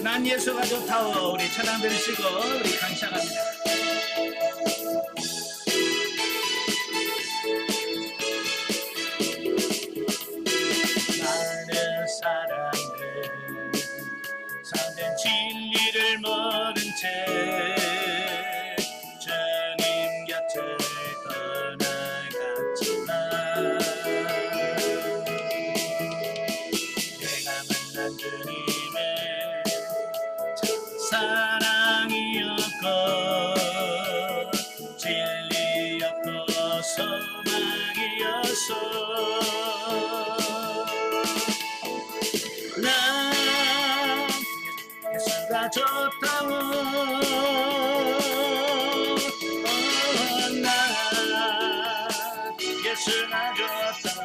난 예수가 좋다오. 우리 찬양 들으시고 우리 감상합니다. 많은 사람들 참된 진리를 모른 채 주님 곁을 떠나갔지만 내가 만난 주님의 참 사랑이었고 진리였고 소망이었어. 난 예수가 좋다고 난 예수가 좋다고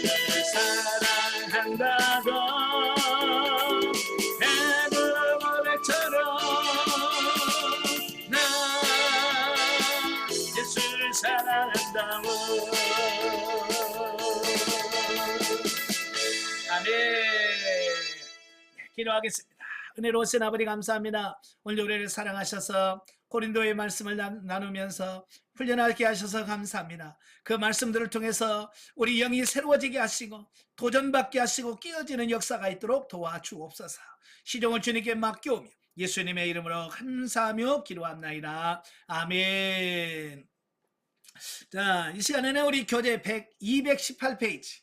주를 사랑한다고 내가 고백처럼 난 예수를 사랑한다고. 아멘. 네, 기도하겠습니다. 은혜로우신 아버지 감사합니다. 오늘 우리를 사랑하셔서 고린도의 말씀을 나누면서 훈련하게 하셔서 감사합니다. 그 말씀들을 통해서 우리 영이 새로워지게 하시고 도전받게 하시고 끼어지는 역사가 있도록 도와주옵소서. 시종을 주님께 맡겨오며 예수님의 이름으로 감사하며 기도합나이다. 아멘. 자, 이 시간에는 우리 교재 218페이지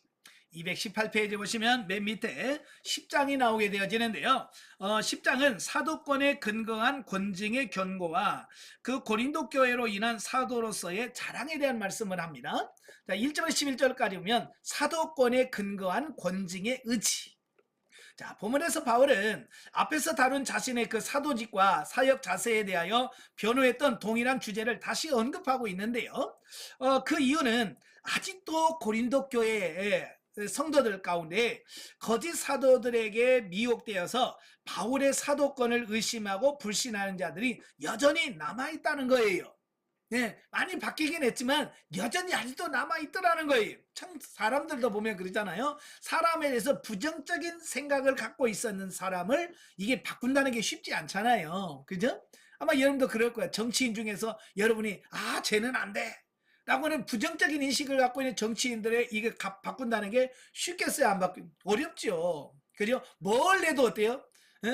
218페이지 보시면 맨 밑에 10장이 나오게 되어지는데요. 10장은 사도권에 근거한 권징의 견고와 그 고린도 교회로 인한 사도로서의 자랑에 대한 말씀을 합니다. 자, 1절에서 11절까지 보면 사도권에 근거한 권징의 의지. 자, 본문에서 바울은 앞에서 다룬 자신의 그 사도직과 사역 자세에 대하여 변호했던 동일한 주제를 다시 언급하고 있는데요. 그 이유는 아직도 고린도 교회에 성도들 가운데 거짓 사도들에게 미혹되어서 바울의 사도권을 의심하고 불신하는 자들이 여전히 남아있다는 거예요. 네, 많이 바뀌긴 했지만 여전히 아직도 남아있더라는 거예요. 참 사람들도 보면 그러잖아요. 사람에 대해서 부정적인 생각을 갖고 있었는 사람을 이게 바꾼다는 게 쉽지 않잖아요. 그죠? 아마 여러분도 그럴 거예요. 정치인 중에서 여러분이 쟤는 안 돼 라고는 부정적인 인식을 갖고 있는 정치인들의 이게 바꾼다는 게 쉽겠어요? 안 바뀌? 어렵죠. 그죠? 뭘 해도 어때요?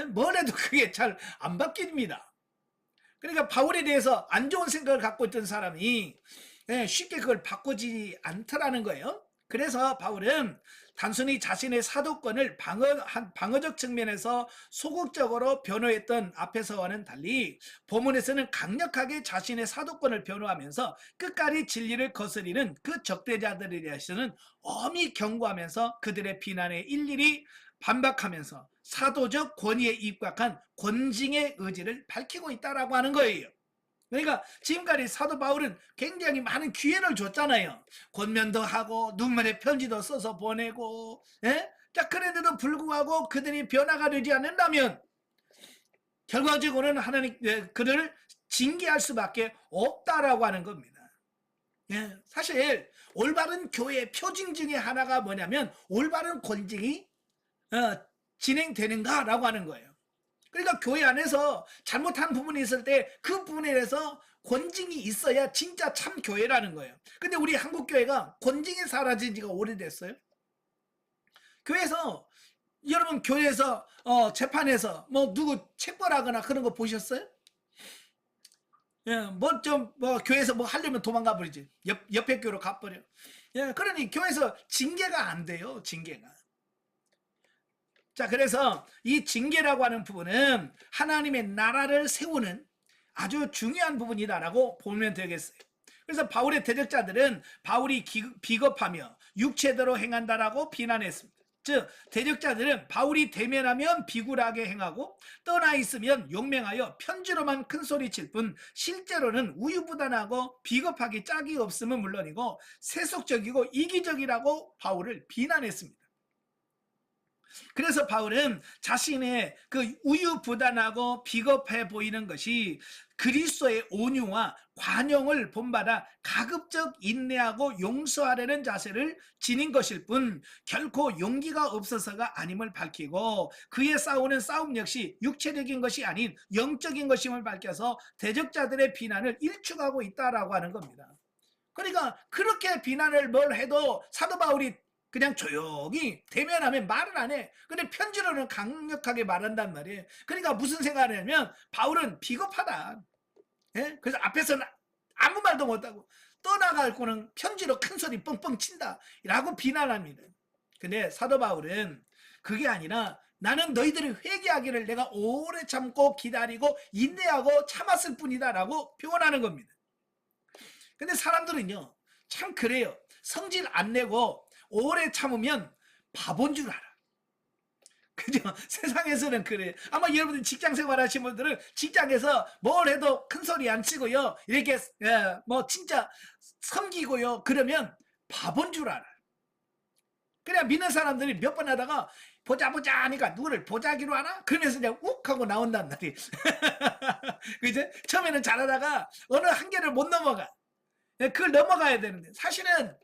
뭘 해도 그게 잘 안 바뀝니다. 그러니까 바울에 대해서 안 좋은 생각을 갖고 있던 사람이 쉽게 그걸 바꾸지 않더라는 거예요. 그래서 바울은 단순히 자신의 사도권을 방어적 측면에서 소극적으로 변호했던 앞에서와는 달리 본문에서는 강력하게 자신의 사도권을 변호하면서 끝까지 진리를 거스리는 그 적대자들에 대해서는 엄히 경고하면서 그들의 비난에 일일이 반박하면서 사도적 권위에 입각한 권징의 의지를 밝히고 있다라고 하는 거예요. 그러니까 지금까지 사도 바울은 굉장히 많은 기회를 줬잖아요. 권면도 하고 눈물의 편지도 써서 보내고, 자, 그런데도 불구하고 그들이 변화가 되지 않는다면 결과적으로는 하나님 그들을 징계할 수밖에 없다라고 하는 겁니다. 사실 올바른 교회의 표징 중에 하나가 뭐냐면 올바른 권징이 진행되는가라고 하는 거예요. 그러니까 교회 안에서 잘못한 부분이 있을 때 그 부분에 대해서 권징이 있어야 진짜 참 교회라는 거예요. 근데 우리 한국 교회가 권징이 사라진 지가 오래됐어요. 교회에서 여러분 교회에서 재판에서 뭐 누구 체벌하거나 그런 거 보셨어요? 교회에서 뭐 하려면 도망가 버리지. 옆에 교회로 가버려. 그러니 교회에서 징계가 안 돼요. 징계가. 자, 그래서 이 징계라고 하는 부분은 하나님의 나라를 세우는 아주 중요한 부분이다라고 보면 되겠어요. 그래서 바울의 대적자들은 바울이 비겁하며 육체대로 행한다라고 비난했습니다. 즉 대적자들은 바울이 대면하면 비굴하게 행하고 떠나 있으면 용맹하여 편지로만 큰소리칠 뿐 실제로는 우유부단하고 비겁하기 짝이 없음은 물론이고 세속적이고 이기적이라고 바울을 비난했습니다. 그래서 바울은 자신의 그 우유부단하고 비겁해 보이는 것이 그리스도의 온유와 관용을 본받아 가급적 인내하고 용서하려는 자세를 지닌 것일 뿐 결코 용기가 없어서가 아님을 밝히고, 그의 싸우는 싸움 역시 육체적인 것이 아닌 영적인 것임을 밝혀서 대적자들의 비난을 일축하고 있다라고 하는 겁니다. 그러니까 그렇게 비난을 뭘 해도 사도 바울이 그냥 조용히 대면하면 말을 안 해. 근데 편지로는 강력하게 말한단 말이에요. 그러니까 무슨 생각을 하냐면 바울은 비겁하다. 예? 그래서 앞에서는 아무 말도 못하고 떠나갈 거는 편지로 큰 소리 뻥뻥 친다 라고 비난합니다. 근데 사도 바울은 그게 아니라 나는 너희들이 회개하기를 내가 오래 참고 기다리고 인내하고 참았을 뿐이다 라고 표현하는 겁니다. 근데 사람들은요 참 그래요. 성질 안 내고 오래 참으면 바본 줄 알아. 그죠? 세상에서는 그래. 아마 여러분들 직장 생활 하시는 분들은 직장에서 뭘 해도 큰 소리 안 치고요. 이렇게 뭐 진짜 섬기고요. 그러면 바본 줄 알아. 그냥 믿는 사람들이 몇 번 하다가 보자 하니까 누구를 보자기로 하나? 그러면서 그냥 욱 하고 나온단 말이에요. 그죠? 처음에는 잘하다가 어느 한계를 못 넘어가. 그걸 넘어가야 되는데 사실은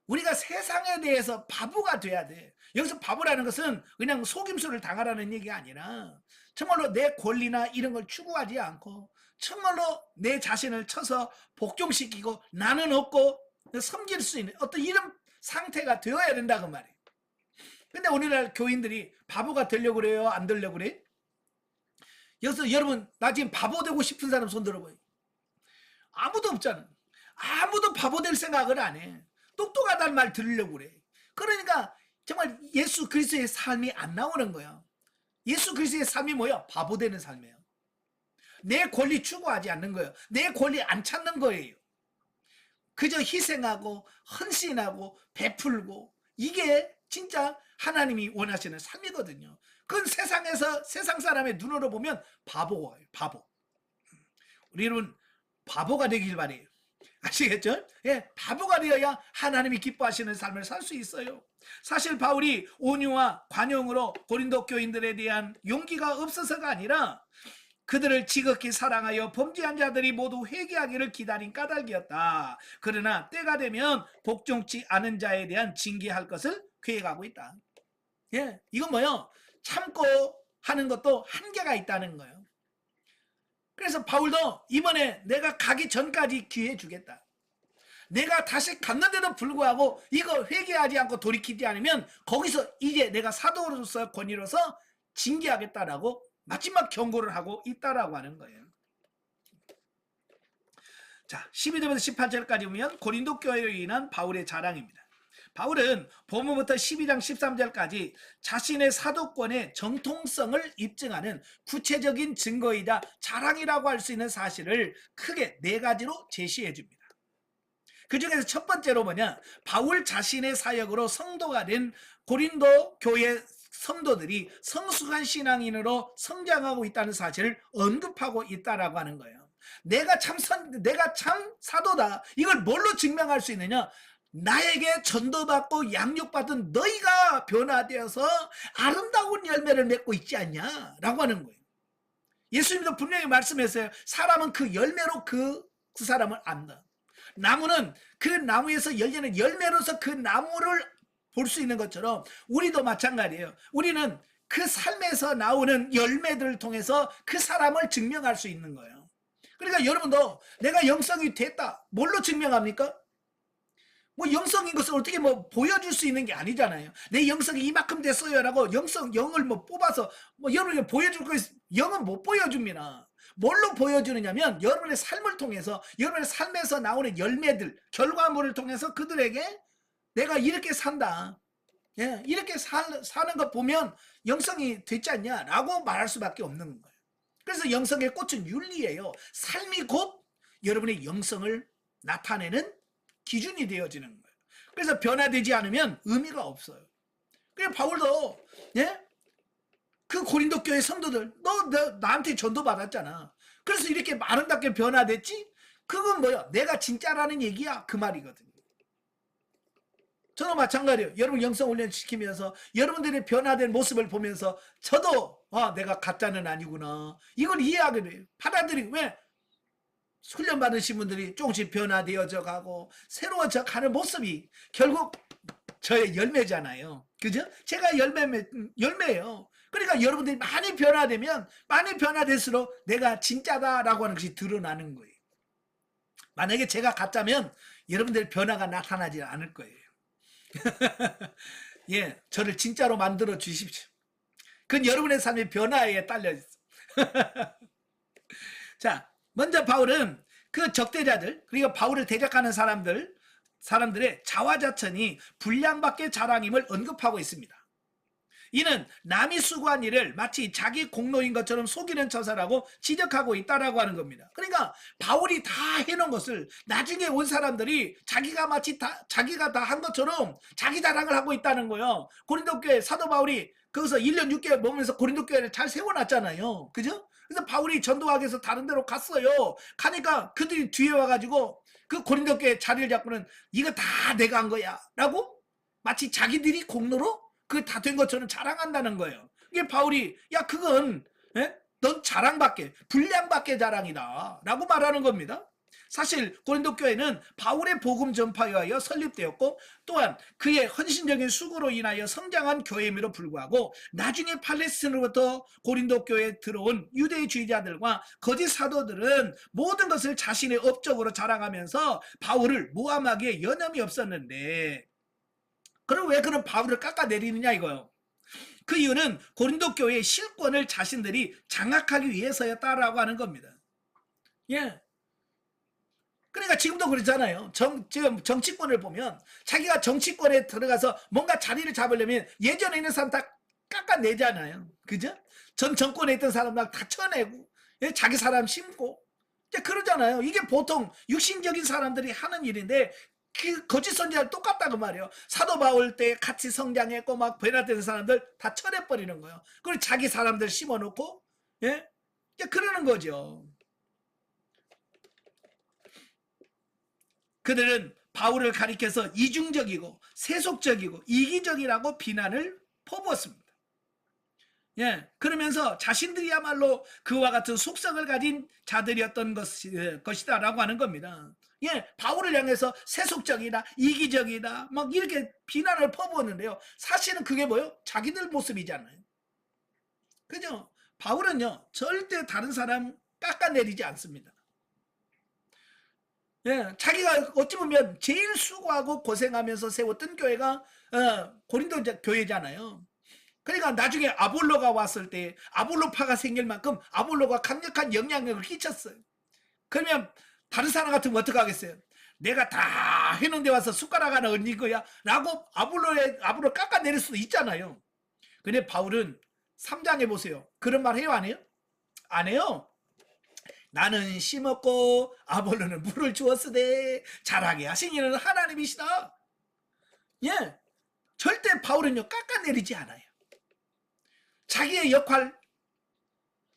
우리가 세상에 대해서 바보가 돼야 돼. 여기서 바보라는 것은 그냥 속임수를 당하라는 얘기가 아니라 정말로 내 권리나 이런 걸 추구하지 않고 정말로 내 자신을 쳐서 복종시키고 나는 없고 섬길 수 있는 어떤 이런 상태가 되어야 된다고 말이에요. 근데 오늘날 교인들이 바보가 되려고 그래요? 안 되려고 그래? 여기서 여러분 나 지금 바보 되고 싶은 사람 손 들어봐요. 아무도 없잖아. 아무도 바보 될 생각을 안 해. 똑똑하다는 말 들으려고 그래. 그러니까 정말 예수 그리스도의 삶이 안 나오는 거야. 예수 그리스도의 삶이 뭐야? 바보 되는 삶이에요. 내 권리 추구하지 않는 거예요. 내 권리 안 찾는 거예요. 그저 희생하고 헌신하고 베풀고 이게 진짜 하나님이 원하시는 삶이거든요. 그건 세상에서 세상 사람의 눈으로 보면 바보예요. 바보. 우리 여러분 바보가 되길 바래요. 아시겠죠? 예, 바보가 되어야 하나님이 기뻐하시는 삶을 살 수 있어요. 사실 바울이 온유와 관용으로 고린도 교인들에 대한 용기가 없어서가 아니라 그들을 지극히 사랑하여 범죄한 자들이 모두 회개하기를 기다린 까닭이었다. 그러나 때가 되면 복종치 않은 자에 대한 징계할 것을 계획하고 있다. 예, 이건 뭐요? 참고 하는 것도 한계가 있다는 거예요. 그래서 바울도 이번에 내가 가기 전까지 기회 주겠다. 내가 다시 갔는데도 불구하고 이거 회개하지 않고 돌이키지 않으면 거기서 이제 내가 사도로서 권위로서 징계하겠다라고 마지막 경고를 하고 있다라고 하는 거예요. 자, 12절부터 18절까지 보면 고린도 교회로 인한 바울의 자랑입니다. 바울은 본문부터 12장 13절까지 자신의 사도권의 정통성을 입증하는 구체적인 증거이자 자랑이라고 할 수 있는 사실을 크게 네 가지로 제시해 줍니다. 그 중에서 첫 번째로 뭐냐? 바울 자신의 사역으로 성도가 된 고린도 교회 성도들이 성숙한 신앙인으로 성장하고 있다는 사실을 언급하고 있다라고 하는 거예요. 내가 참 사도다. 이걸 뭘로 증명할 수 있느냐? 나에게 전도받고 양육받은 너희가 변화되어서 아름다운 열매를 맺고 있지 않냐? 라고 하는 거예요. 예수님도 분명히 말씀했어요. 사람은 그 열매로 그 사람을 안다. 나무는 그 나무에서 열리는 열매로서 그 나무를 볼 수 있는 것처럼 우리도 마찬가지예요. 우리는 그 삶에서 나오는 열매들을 통해서 그 사람을 증명할 수 있는 거예요. 그러니까 여러분도 내가 영성이 됐다. 뭘로 증명합니까? 뭐 영성인 것을 어떻게 뭐 보여줄 수 있는 게 아니잖아요. 내 영성이 이만큼 됐어요라고 영을 뭐 뽑아서 뭐 여러분에게 보여줄 거 영은 못 보여줍니다. 뭘로 보여주느냐면 여러분의 삶을 통해서 여러분의 삶에서 나오는 열매들 결과물을 통해서 그들에게 내가 이렇게 산다. 예, 이렇게 사는 것 보면 영성이 됐지 않냐 라고 말할 수밖에 없는 거예요. 그래서 영성의 꽃은 윤리예요. 삶이 곧 여러분의 영성을 나타내는 기준이 되어지는 거예요. 그래서 변화되지 않으면 의미가 없어요. 그래서 바울도 예? 그 고린도 교회 성도들 너 나한테 전도 받았잖아. 그래서 이렇게 아름답게 변화됐지? 그건 뭐야? 내가 진짜라는 얘기야 그 말이거든요. 저도 마찬가지예요. 여러분 영성훈련 시키면서 여러분들의 변화된 모습을 보면서 저도 내가 가짜는 아니구나. 이걸 이해하게 돼요. 받아들이고. 왜? 훈련 받으신 분들이 조금씩 변화되어져 가고 새로워져 가는 모습이 결국 저의 열매잖아요. 그죠? 제가 열매예요. 그러니까 여러분들이 많이 변화되면 많이 변화될수록 내가 진짜다라고 하는 것이 드러나는 거예요. 만약에 제가 가짜면 여러분들 변화가 나타나지 않을 거예요. 예, 저를 진짜로 만들어 주십시오. 그건 여러분의 삶의 변화에 딸려 있어. 자, 먼저 바울은 그 적대자들, 그리고 바울을 대적하는 사람들의 자화자찬이 분량밖에 자랑임을 언급하고 있습니다. 이는 남이 수고한 일을 마치 자기 공로인 것처럼 속이는 처사라고 지적하고 있다라고 하는 겁니다. 그러니까 바울이 다 해놓은 것을 나중에 온 사람들이 자기가 마치 자기가 다 한 것처럼 자기 자랑을 하고 있다는 거예요. 고린도 교회 사도 바울이 거기서 1년 6개월 머물면서 고린도 교회를 잘 세워놨잖아요. 그죠? 그래서 바울이 전도하기 위해서 다른 데로 갔어요. 가니까 그들이 뒤에 와가지고 그 고린도 교회 자리를 잡고는 이거 다 내가 한 거야 라고 마치 자기들이 공로로 그게 다 된 것처럼 자랑한다는 거예요. 이게 바울이 그건 넌 자랑밖에 분량밖에 자랑이다 라고 말하는 겁니다. 사실 고린도 교회는 바울의 복음 전파에 의하여 설립되었고 또한 그의 헌신적인 수고로 인하여 성장한 교회임에도 불구하고 나중에 팔레스틴으로부터 고린도 교회에 들어온 유대주의자들과 거짓 사도들은 모든 것을 자신의 업적으로 자랑하면서 바울을 모함하기에 여념이 없었는데 그럼 왜 그런 바울을 깎아내리느냐 이거요. 그 이유는 고린도 교회의 실권을 자신들이 장악하기 위해서였다라고 하는 겁니다. 예. 그러니까 지금도 그렇잖아요. 지금 정치권을 보면 자기가 정치권에 들어가서 뭔가 자리를 잡으려면 예전에 있는 사람 다 깎아내잖아요. 그죠? 전 정권에 있던 사람 다 쳐내고 자기 사람 심고 그러잖아요. 이게 보통 육신적인 사람들이 하는 일인데 그 거짓 선지자는 똑같다고 말이에요. 사도 바울 때 같이 성장했고 막 변화되는 사람들 다 쳐내버리는 거예요. 그리고 자기 사람들 심어놓고 그러는 거죠. 그들은 바울을 가리켜서 이중적이고 세속적이고 이기적이라고 비난을 퍼부었습니다. 그러면서 자신들이야말로 그와 같은 속성을 가진 자들이었던 것이다라고 하는 겁니다. 바울을 향해서 세속적이다, 이기적이다, 막 이렇게 비난을 퍼부었는데요. 사실은 그게 뭐예요? 자기들 모습이잖아요. 그죠? 바울은요, 절대 다른 사람 깎아내리지 않습니다. 자기가 어찌 보면 제일 수고하고 고생하면서 세웠던 교회가 고린도 교회잖아요. 그러니까 나중에 아볼로가 왔을 때 아볼로파가 생길 만큼 아볼로가 강력한 영향력을 끼쳤어요. 그러면 다른 사람 같으면 어떻게 하겠어요? 내가 다 해놓은 데 와서 숟가락 하나 얹은 거야 라고 아볼로 깎아내릴 수도 있잖아요. 근데 바울은 3장에 보세요. 그런 말 해요 안 해요? 안 해요. 나는 심었고 아볼로는 물을 주었으되 자라게 하신 이는 하나님이시다. 절대 바울은요 깎아내리지 않아요. 자기의 역할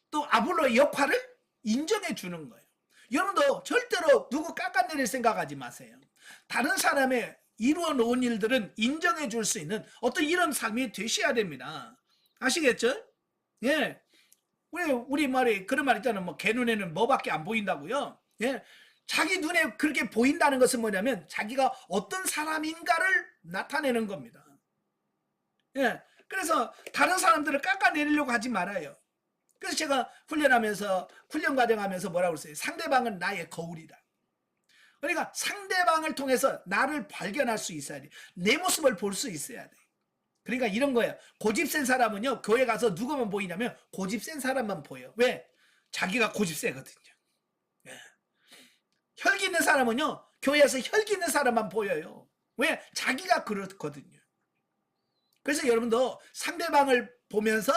또 아볼로의 역할을 인정해 주는 거예요. 여러분도 절대로 누구 깎아내릴 생각하지 마세요. 다른 사람의 이루어 놓은 일들은 인정해 줄 수 있는 어떤 이런 삶이 되셔야 됩니다. 아시겠죠? 우리 말이 그런 말 있잖아요. 뭐 개 눈에는 뭐밖에 안 보인다고요. 자기 눈에 그렇게 보인다는 것은 뭐냐면 자기가 어떤 사람인가를 나타내는 겁니다. 그래서 다른 사람들을 깎아내리려고 하지 말아요. 그래서 제가 훈련 과정하면서 뭐라고 그랬어요? 상대방은 나의 거울이다. 그러니까 상대방을 통해서 나를 발견할 수 있어야 돼. 내 모습을 볼 수 있어야 돼. 그러니까 이런 거예요. 고집 센 사람은요 교회 가서 누구만 보이냐면 고집 센 사람만 보여. 왜? 자기가 고집 세거든요. 혈기 있는 사람은요 교회에서 혈기 있는 사람만 보여요. 왜? 자기가 그렇거든요. 그래서 여러분도 상대방을 보면서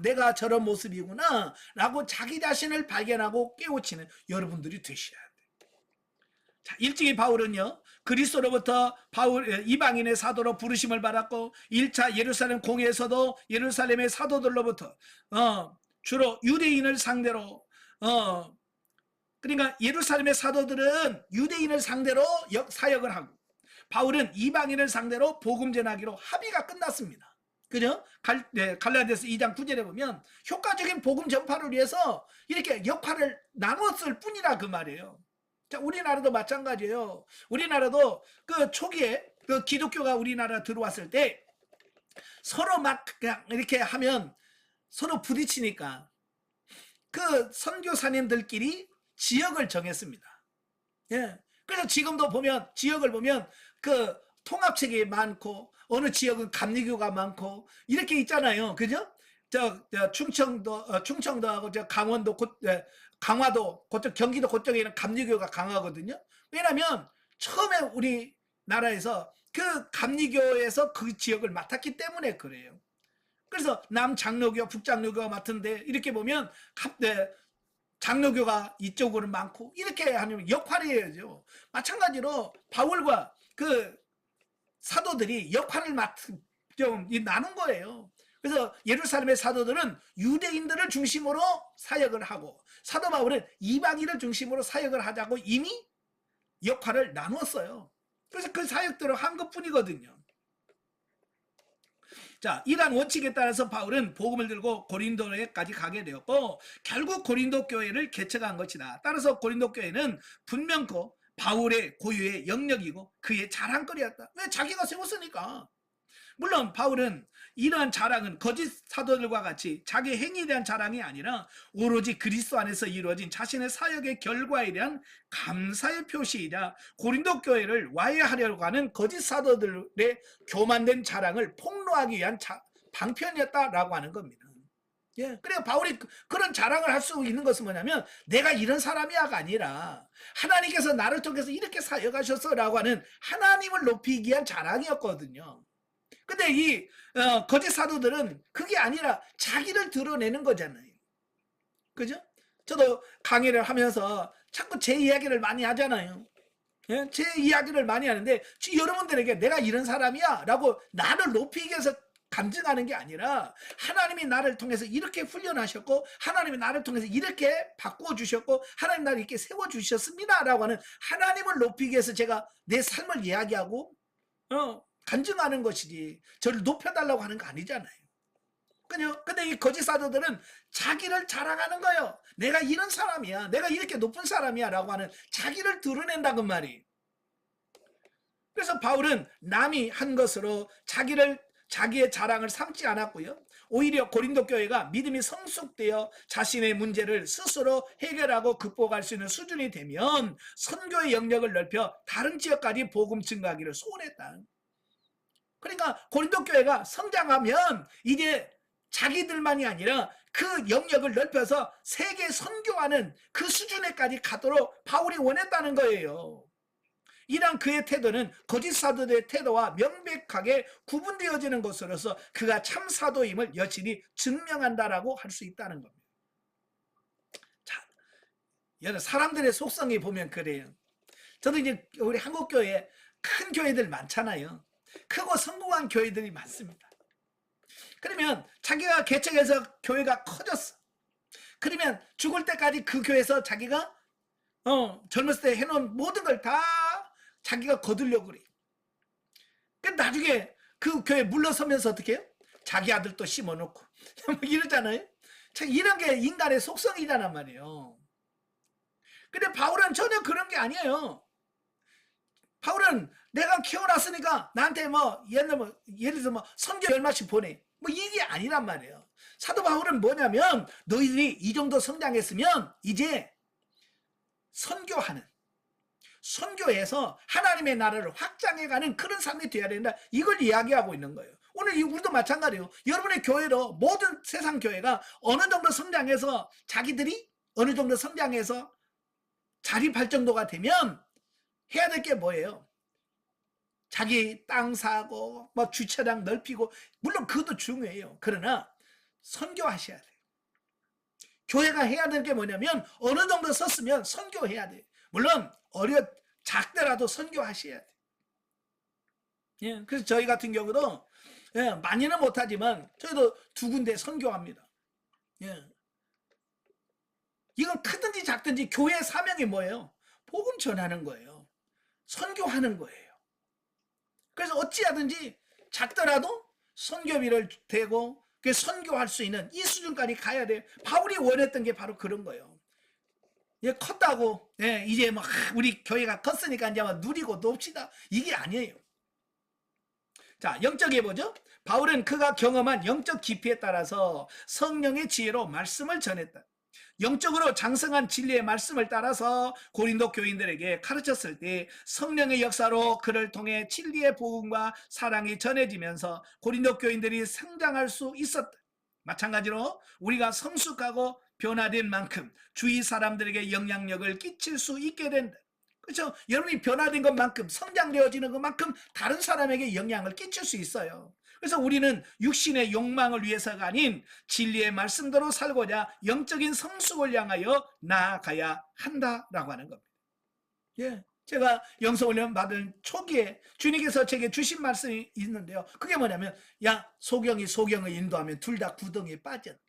내가 저런 모습이구나 라고 자기 자신을 발견하고 깨우치는 여러분들이 되셔야 돼요. 자, 일찍이 바울은요 그리스도로부터 이방인의 사도로 부르심을 받았고 1차 예루살렘 공회에서도 예루살렘의 사도들로부터 주로 유대인을 상대로 그러니까 예루살렘의 사도들은 유대인을 상대로 사역을 하고 바울은 이방인을 상대로 복음 전하기로 합의가 끝났습니다. 그죠? 갈라디아서 2장 9절에 보면 효과적인 복음 전파를 위해서 이렇게 역할을 나눴을 뿐이라 그 말이에요. 자, 우리나라도 마찬가지예요. 우리나라도 그 초기에 그 기독교가 우리나라 들어왔을 때 서로 막 그냥 이렇게 하면 서로 부딪히니까 그 선교사님들끼리 지역을 정했습니다. 예. 그래서 지금도 보면 지역을 보면 그 통합책이 많고 어느 지역은 감리교가 많고 이렇게 있잖아요. 그죠? 저 충청도하고 저 강원도 강화도 그쪽 경기도 그쪽에는 감리교가 강하거든요. 왜냐하면 처음에 우리나라에서 그 감리교에서 그 지역을 맡았기 때문에 그래요. 그래서 남장로교, 북장로교가 맡은데 이렇게 보면 장로교가 이쪽으로 많고 이렇게 하는 역할이에요. 마찬가지로 바울과 그 사도들이 역할을 좀 나눈 거예요. 그래서 예루살렘의 사도들은 유대인들을 중심으로 사역을 하고 사도 바울은 이방인을 중심으로 사역을 하자고 이미 역할을 나눴어요. 그래서 그 사역대로 한 것뿐이거든요. 자, 이러한 원칙에 따라서 바울은 복음을 들고 고린도에까지 가게 되었고 결국 고린도 교회를 개척한 것이다. 따라서 고린도 교회는 분명코 바울의 고유의 영역이고 그의 자랑거리였다. 왜? 자기가 세웠으니까. 물론 바울은 이러한 자랑은 거짓 사도들과 같이 자기 행위에 대한 자랑이 아니라 오로지 그리스도 안에서 이루어진 자신의 사역의 결과에 대한 감사의 표시이자 고린도 교회를 와해하려고 하는 거짓 사도들의 교만된 자랑을 폭로하기 위한 방편이었다라고 하는 겁니다. 예, 그래요. 바울이 그런 자랑을 할 수 있는 것은 뭐냐면 내가 이런 사람이야가 아니라 하나님께서 나를 통해서 이렇게 사역하셨어라고 하는 하나님을 높이기 위한 자랑이었거든요. 근데 이 거짓 사도들은 그게 아니라 자기를 드러내는 거잖아요. 그죠? 저도 강의를 하면서 자꾸 제 이야기를 많이 하잖아요. 예? 제 이야기를 많이 하는데 여러분들에게 내가 이런 사람이야 라고 나를 높이기 위해서 감증하는 게 아니라 하나님이 나를 통해서 이렇게 훈련하셨고 하나님이 나를 통해서 이렇게 바꾸어 주셨고 하나님 나를 이렇게 세워 주셨습니다 라고 하는 하나님을 높이기 위해서 제가 내 삶을 이야기하고 간증하는 것이지 저를 높여달라고 하는 거 아니잖아요. 근데 이 거짓 사도들은 자기를 자랑하는 거예요. 내가 이런 사람이야, 내가 이렇게 높은 사람이야 라고 하는 자기를 드러낸다는 말이. 그래서 바울은 남이 한 것으로 자기의 자랑을 삼지 않았고요. 오히려 고린도 교회가 믿음이 성숙되어 자신의 문제를 스스로 해결하고 극복할 수 있는 수준이 되면 선교의 영역을 넓혀 다른 지역까지 복음 증가하기를 소원했다. 그러니까 고린도 교회가 성장하면 이제 자기들만이 아니라 그 영역을 넓혀서 세계 선교하는 그 수준에까지 가도록 바울이 원했다는 거예요. 이런 그의 태도는 거짓 사도들의 태도와 명백하게 구분되어지는 것으로서 그가 참 사도임을 여실히 증명한다라고 할 수 있다는 겁니다. 자, 여러 사람들의 속성이 보면 그래요. 저도 이제 우리 한국 교회 큰 교회들 많잖아요. 크고 성공한 교회들이 많습니다. 그러면 자기가 개척해서 교회가 커졌어. 그러면 죽을 때까지 그 교회에서 자기가 젊었을 때 해놓은 모든 걸 다 자기가 거두려고 그래. 나중에 그 교회 물러서면서 어떻게 해요? 자기 아들도 심어놓고 이러잖아요. 참 이런 게 인간의 속성이란 말이에요. 근데 바울은 전혀 그런 게 아니에요. 바울은 내가 키워놨으니까 나한테 예를 들어서 선교 10마씩 보내. 이게 아니란 말이에요. 사도 바울은 뭐냐면 너희들이 이 정도 성장했으면 이제 선교해서 하나님의 나라를 확장해가는 그런 삶이 돼야 된다. 이걸 이야기하고 있는 거예요. 오늘 우리도 마찬가지예요. 여러분의 교회로 모든 세상 교회가 어느 정도 성장해서 자기들이 어느 정도 성장해서 자립할 정도가 되면 해야 될 게 뭐예요? 자기 땅 사고 주차장 넓히고 물론 그것도 중요해요. 그러나 선교하셔야 돼요. 교회가 해야 될 게 뭐냐면 어느 정도 섰으면 선교해야 돼요. 물론 작더라도 선교하셔야 돼요. 예, 그래서 저희 같은 경우도 많이는 못하지만 저희도 2군데 선교합니다. 예. 이건 크든지 작든지 교회의 사명이 뭐예요? 복음 전하는 거예요. 선교하는 거예요. 그래서 어찌하든지 작더라도 선교비를 대고 그 선교할 수 있는 이 수준까지 가야 돼요. 바울이 원했던 게 바로 그런 거예요. 예, 컸다고, 예, 이제 뭐, 우리 교회가 컸으니까 이제 막 누리고 놉시다. 이게 아니에요. 자, 영적에 보죠. 바울은 그가 경험한 영적 깊이에 따라서 성령의 지혜로 말씀을 전했다. 영적으로 장성한 진리의 말씀을 따라서 고린도 교인들에게 가르쳤을 때 성령의 역사로 그를 통해 진리의 복음과 사랑이 전해지면서 고린도 교인들이 성장할 수 있었다. 마찬가지로 우리가 성숙하고 변화된 만큼 주위 사람들에게 영향력을 끼칠 수 있게 된다. 그렇죠? 여러분이 변화된 것만큼, 성장되어지는 것만큼 다른 사람에게 영향을 끼칠 수 있어요. 그래서 우리는 육신의 욕망을 위해서가 아닌 진리의 말씀대로 살고자 영적인 성숙을 향하여 나아가야 한다라고 하는 겁니다. 예, 제가 영성훈련 받은 초기에 주님께서 제게 주신 말씀이 있는데요. 그게 뭐냐면, 야, 소경이 소경을 인도하면 둘 다 구덩이에 빠진다.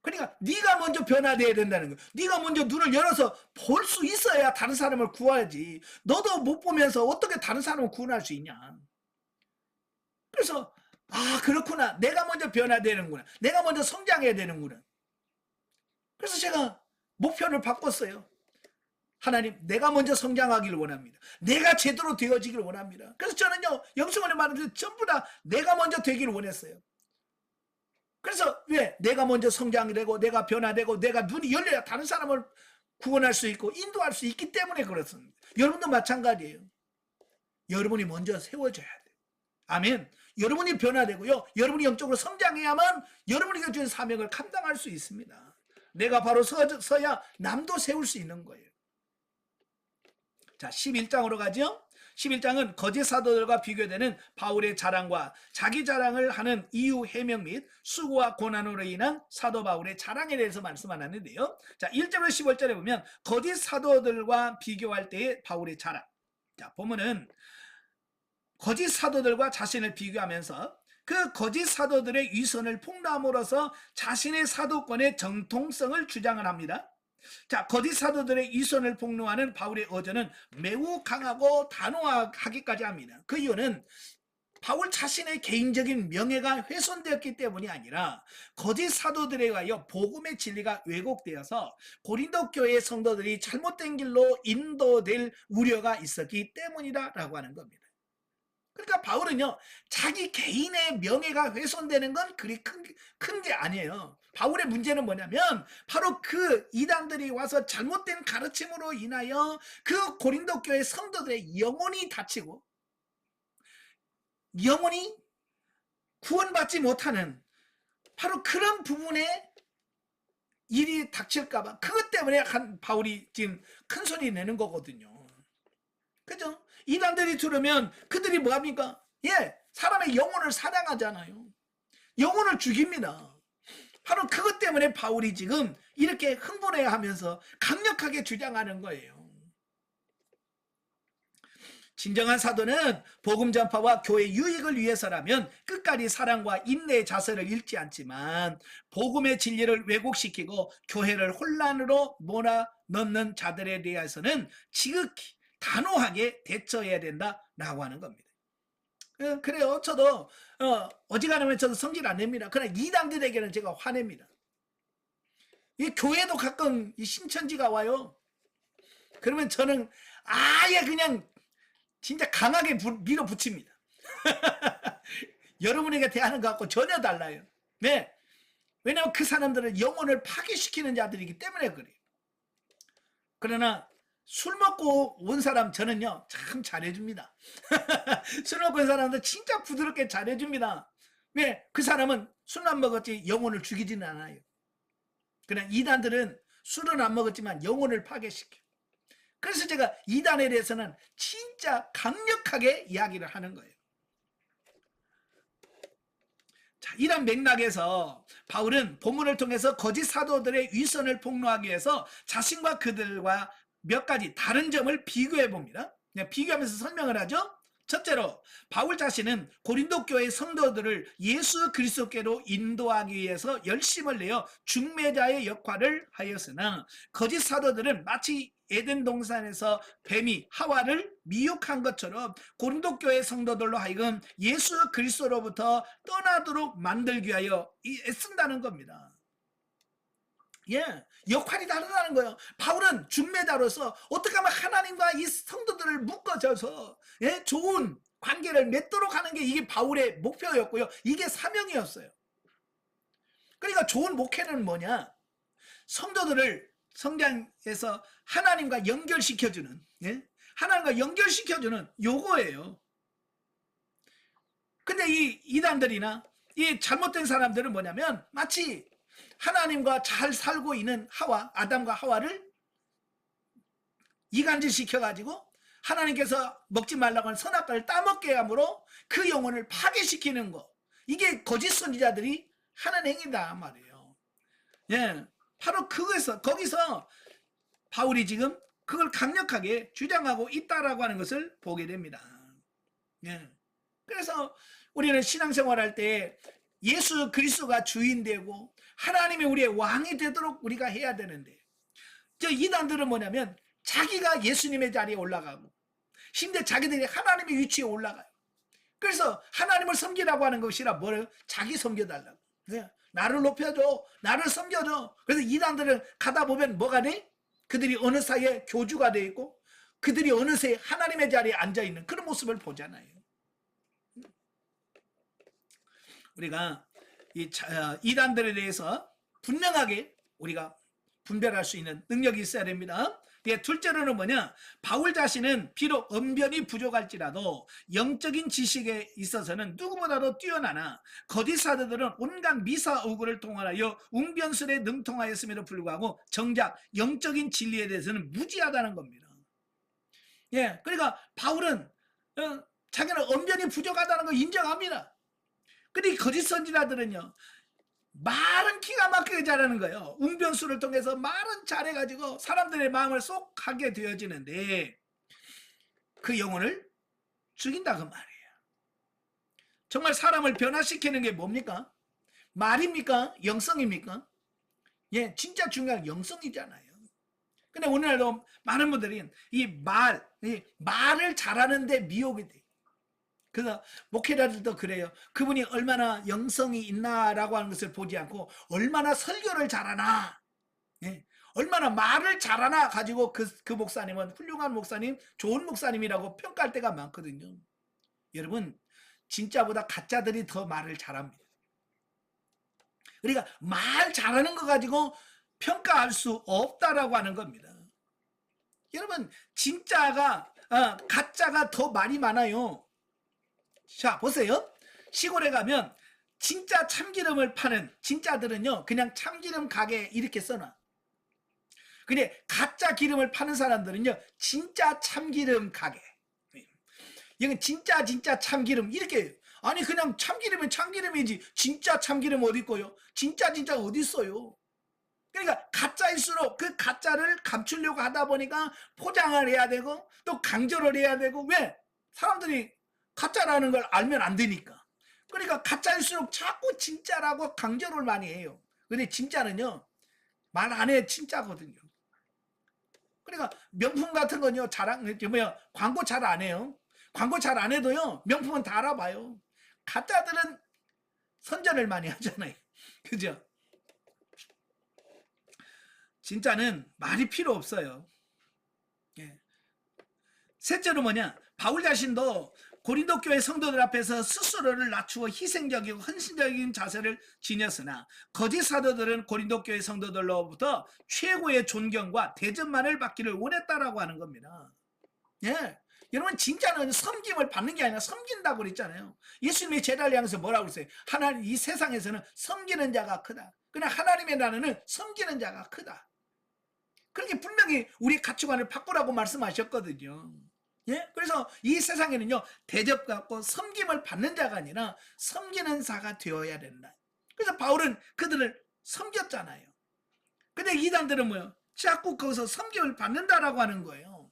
그러니까 네가 먼저 변화돼야 된다는 거예요. 네가 먼저 눈을 열어서 볼 수 있어야 다른 사람을 구하지. 너도 못 보면서 어떻게 다른 사람을 구원할 수 있냐. 그래서 아, 그렇구나. 내가 먼저 변화되는구나. 내가 먼저 성장해야 되는구나. 그래서 제가 목표를 바꿨어요. 하나님, 내가 먼저 성장하기를 원합니다. 내가 제대로 되어지기를 원합니다. 그래서 저는요, 영성원의 말을 전부 다 내가 먼저 되기를 원했어요. 그래서 왜? 내가 먼저 성장이 되고 내가 변화되고 내가 눈이 열려야 다른 사람을 구원할 수 있고 인도할 수 있기 때문에 그렇습니다. 여러분도 마찬가지예요. 여러분이 먼저 세워져야 돼요. 아멘. 여러분이 변화되고요. 여러분이 영적으로 성장해야만 여러분에게 주신 사명을 감당할 수 있습니다. 내가 바로 서야 남도 세울 수 있는 거예요. 자, 11장으로 가죠. 11장은 거짓 사도들과 비교되는 바울의 자랑과 자기 자랑을 하는 이유 해명 및 수고와 고난으로 인한 사도 바울의 자랑에 대해서 말씀하는데요. 자, 1절에서 15절에 보면 거짓 사도들과 비교할 때의 바울의 자랑. 자, 보면은 거짓 사도들과 자신을 비교하면서 그 거짓 사도들의 위선을 폭로함으로써 자신의 사도권의 정통성을 주장을 합니다. 자, 거짓 사도들의 위선을 폭로하는 바울의 어조는 매우 강하고 단호하기까지 합니다. 그 이유는 바울 자신의 개인적인 명예가 훼손되었기 때문이 아니라 거짓 사도들에 의하여 복음의 진리가 왜곡되어서 고린도 교회의 성도들이 잘못된 길로 인도될 우려가 있었기 때문이라고 하는 겁니다. 그러니까 바울은요, 자기 개인의 명예가 훼손되는 건 그리 큰 게 아니에요. 바울의 문제는 뭐냐면 바로 그 이단들이 와서 잘못된 가르침으로 인하여 그 고린도 교회 성도들의 영혼이 다치고 영혼이 구원받지 못하는 바로 그런 부분에 일이 닥칠까봐 그것 때문에 바울이 지금 큰 소리 내는 거거든요. 그죠? 이단들이 들으면 그들이 뭐합니까? 예, 사람의 영혼을 사랑하잖아요. 영혼을 죽입니다. 바로 그것 때문에 바울이 지금 이렇게 흥분해야 하면서 강력하게 주장하는 거예요. 진정한 사도는 복음 전파와 교회 유익을 위해서라면 끝까지 사랑과 인내의 자세를 잃지 않지만 복음의 진리를 왜곡시키고 교회를 혼란으로 몰아넣는 자들에 대해서는 지극히 단호하게 대처해야 된다라고 하는 겁니다. 그래요. 저도 어지간하면 저도 성질 안 냅니다. 그러나 이단들에게는 제가 화냅니다. 이 교회도 가끔 이 신천지가 와요. 그러면 저는 아예 그냥 진짜 강하게 밀어붙입니다. 여러분에게 대하는 것 같고 전혀 달라요. 네. 왜냐하면 그 사람들은 영혼을 파괴시키는 자들이기 때문에 그래요. 그러나 술 먹고 온 사람 저는요 참 잘해줍니다. 술 먹고 온 사람들 진짜 부드럽게 잘해줍니다. 왜? 그 사람은 술 안 먹었지 영혼을 죽이지는 않아요. 그러나 이단들은 술은 안 먹었지만 영혼을 파괴시켜. 그래서 제가 이단에 대해서는 진짜 강력하게 이야기를 하는 거예요. 자, 이런 맥락에서 바울은 본문을 통해서 거짓 사도들의 위선을 폭로하기 위해서 자신과 그들과 몇 가지 다른 점을 비교해 봅니다. 비교하면서 설명을 하죠. 첫째로 바울 자신은 고린도 교회 성도들을 예수 그리스도께로 인도하기 위해서 열심을 내어 중매자의 역할을 하였으나 거짓 사도들은 마치 에덴 동산에서 뱀이 하와를 미혹한 것처럼 고린도 교회 성도들로 하여금 예수 그리스도로부터 떠나도록 만들기 위하여 애쓴다는 겁니다. 예, 역할이 다르다는 거예요. 바울은 중매자로서 어떻게 하면 하나님과 이 성도들을 묶어져서 좋은 관계를 맺도록 하는 게 이게 바울의 목표였고요. 이게 사명이었어요. 그러니까 좋은 목회는 뭐냐? 성도들을 성장해서 하나님과 연결시켜주는, 하나님과 연결시켜주는 요거예요. 근데 이 이단들이나 이 잘못된 사람들은 뭐냐면 마치 하나님과 잘 살고 있는 아담과 하와를 이간질 시켜가지고 하나님께서 먹지 말라고 하는 선악과를 따먹게 함으로 그 영혼을 파괴시키는 거, 이게 거짓 선지자들이 하는 행위다 말이에요. 예, 바로 거기서 바울이 지금 그걸 강력하게 주장하고 있다라고 하는 것을 보게 됩니다. 예, 그래서 우리는 신앙생활할 때 예수 그리스도가 주인 되고 하나님이 우리의 왕이 되도록 우리가 해야 되는데, 저 이단들은 뭐냐면 자기가 예수님의 자리에 올라가고 심지어 자기들이 하나님의 위치에 올라가요. 그래서 하나님을 섬기라고 하는 것이라 뭐래요? 자기 섬겨달라고. 나를 높여줘, 나를 섬겨줘. 그래서 이단들은 가다 보면 뭐가 돼? 그들이 어느 사이에 교주가 돼 있고 그들이 어느새 하나님의 자리에 앉아있는 그런 모습을 보잖아요. 우리가 이 이단들에 대해서 분명하게 우리가 분별할 수 있는 능력이 있어야 됩니다. 둘째로는 뭐냐? 바울 자신은 비록 언변이 부족할지라도 영적인 지식에 있어서는 누구보다도 뛰어나나 거짓 사도들은 온갖 미사오구를 통하여 웅변술에 능통하였음에도 불구하고 정작 영적인 진리에 대해서는 무지하다는 겁니다. 예, 그러니까 바울은 자기는 언변이 부족하다는 걸 인정합니다. 근데 거짓 선지자들은요, 말은 기가 막히게 잘하는 거예요. 웅변수를 통해서 말은 잘해가지고 사람들의 마음을 쏙 하게 되어지는데 그 영혼을 죽인다 그 말이에요. 정말 사람을 변화시키는 게 뭡니까? 말입니까? 영성입니까? 예, 진짜 중요한 영성이잖아요. 근데 오늘날도 많은 분들이 이 말을 잘하는데 미혹이 돼요. 그래서 목회자들도 그래요. 그분이 얼마나 영성이 있나라고 하는 것을 보지 않고 얼마나 설교를 잘하나, 얼마나 말을 잘하나 가지고 그 목사님은 훌륭한 목사님, 좋은 목사님이라고 평가할 때가 많거든요. 여러분, 진짜보다 가짜들이 더 말을 잘합니다. 그러니까 말 잘하는 거 가지고 평가할 수 없다라고 하는 겁니다. 여러분, 가짜가 더 말이 많아요. 자, 보세요. 시골에 가면 진짜 참기름을 파는 진짜들은요, 그냥 참기름 가게 이렇게 써놔. 근데 가짜 기름을 파는 사람들은요, 진짜 참기름 가게. 이건 진짜 참기름 이렇게. 아니, 그냥 참기름은 참기름이지 진짜 참기름 어디 있고요? 진짜 어디 있어요? 그러니까 가짜일수록 그 가짜를 감추려고 하다 보니까 포장을 해야 되고 또 강조를 해야 되고. 왜? 사람들이 가짜라는 걸 알면 안 되니까. 그러니까 가짜일수록 자꾸 진짜라고 강조를 많이 해요. 근데 진짜는요, 말 안 해 진짜거든요. 그러니까 명품 같은 건요, 광고 잘 안 해요. 광고 잘 안 해도요, 명품은 다 알아봐요. 가짜들은 선전을 많이 하잖아요. 그죠? 진짜는 말이 필요 없어요. 예. 셋째로 뭐냐? 바울 자신도 고린도 교회 성도들 앞에서 스스로를 낮추어 희생적이고 헌신적인 자세를 지녔으나 거짓 사도들은 고린도 교회 성도들로부터 최고의 존경과 대접만을 받기를 원했다라고 하는 겁니다. 예, 여러분, 진짜는 섬김을 받는 게 아니라 섬긴다고 그랬잖아요. 예수님이 제자를 향해서 뭐라고 그랬어요? 하나님, 이 세상에서는 섬기는 자가 크다. 그러나 하나님의 나라는 섬기는 자가 크다. 그렇게 분명히 우리 가치관을 바꾸라고 말씀하셨거든요. 예? 그래서 이 세상에는요, 대접받고 섬김을 받는 자가 아니라 섬기는 자가 되어야 된다. 그래서 바울은 그들을 섬겼잖아요. 근데 이단들은 뭐예요? 자꾸 거기서 섬김을 받는다라고 하는 거예요.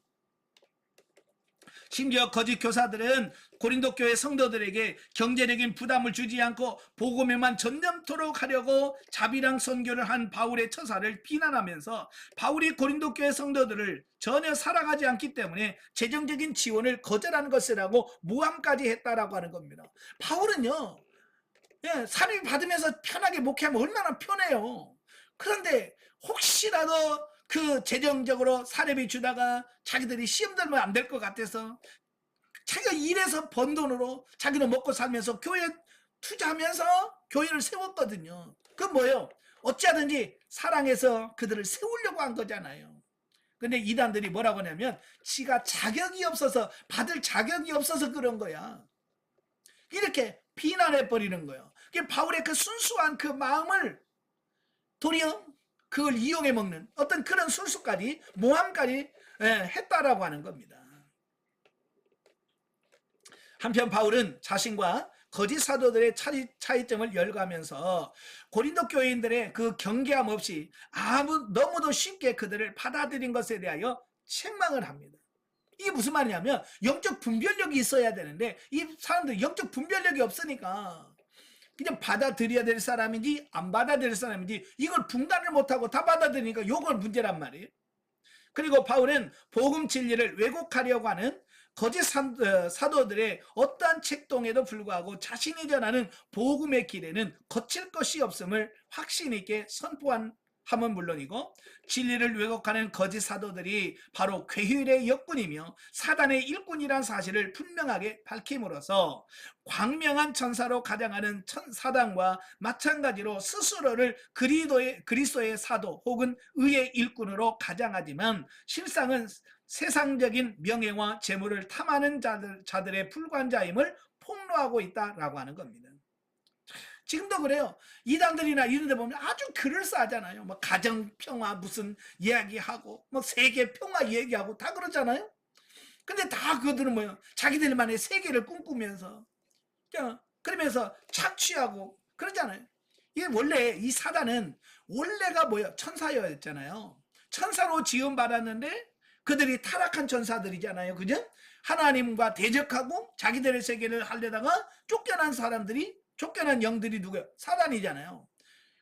심지어 거짓 교사들은 고린도 교회 성도들에게 경제적인 부담을 주지 않고 복음에만 전념토록 하려고 자비랑 선교를 한 바울의 처사를 비난하면서 바울이 고린도 교회 성도들을 전혀 사랑하지 않기 때문에 재정적인 지원을 거절한 것이라고 모함까지 했다라고 하는 겁니다. 바울은요, 사람이 받으면서 편하게 목회하면 얼마나 편해요. 그런데 혹시라도 그 재정적으로 사례비 주다가 자기들이 시험 들면 안 될 것 같아서 자기가 일해서 번 돈으로 자기는 먹고 살면서 교회 투자하면서 교회를 세웠거든요. 그건 뭐예요? 어찌하든지 사랑해서 그들을 세우려고 한 거잖아요. 근데 이단들이 뭐라고 하냐면 지가 자격이 없어서, 받을 자격이 없어서 그런 거야. 이렇게 비난해 버리는 거예요. 바울의 그 순수한 그 마음을 도리어 그걸 이용해 먹는 어떤 그런 술수까지, 모함까지 했다라고 하는 겁니다. 한편 바울은 자신과 거짓 사도들의 차이점을 열거하면서 고린도 교인들의 그 경계함 없이 너무도 쉽게 그들을 받아들인 것에 대하여 책망을 합니다. 이게 무슨 말이냐면 영적 분별력이 있어야 되는데 이 사람들 영적 분별력이 없으니까 그냥 받아들여야 될 사람인지 안 받아들일 사람인지 이걸 분간을 못하고 다 받아들이니까 요걸 문제란 말이에요. 그리고 바울은 복음 진리를 왜곡하려고 하는 거짓 사도들의 어떠한 책동에도 불구하고 자신이 전하는 복음의 길에는 거칠 것이 없음을 확신 있게 선포한 함은 물론이고, 진리를 왜곡하는 거짓 사도들이 바로 괴율의 역군이며 사단의 일꾼이란 사실을 분명하게 밝힘으로써 광명한 천사로 가장하는 사단과 마찬가지로 스스로를 그리스도의 사도 혹은 의의 일꾼으로 가장하지만 실상은 세상적인 명예와 재물을 탐하는 자들에 불과한 자임을 폭로하고 있다라고 하는 겁니다. 지금도 그래요. 이단들이나 이런 데 보면 아주 그럴싸하잖아요. 뭐 가정평화 무슨 이야기하고 뭐 세계평화 얘기하고 다 그러잖아요. 근데 다 그들은 뭐예요? 자기들만의 세계를 꿈꾸면서 그러면서 착취하고 그러잖아요. 이게 원래 이 사단은 원래가 뭐예요? 천사였잖아요. 천사로 지음받았는데 그들이 타락한 천사들이잖아요. 그죠? 하나님과 대적하고 자기들의 세계를 하려다가 쫓겨난 영들이 누구예요? 사단이잖아요.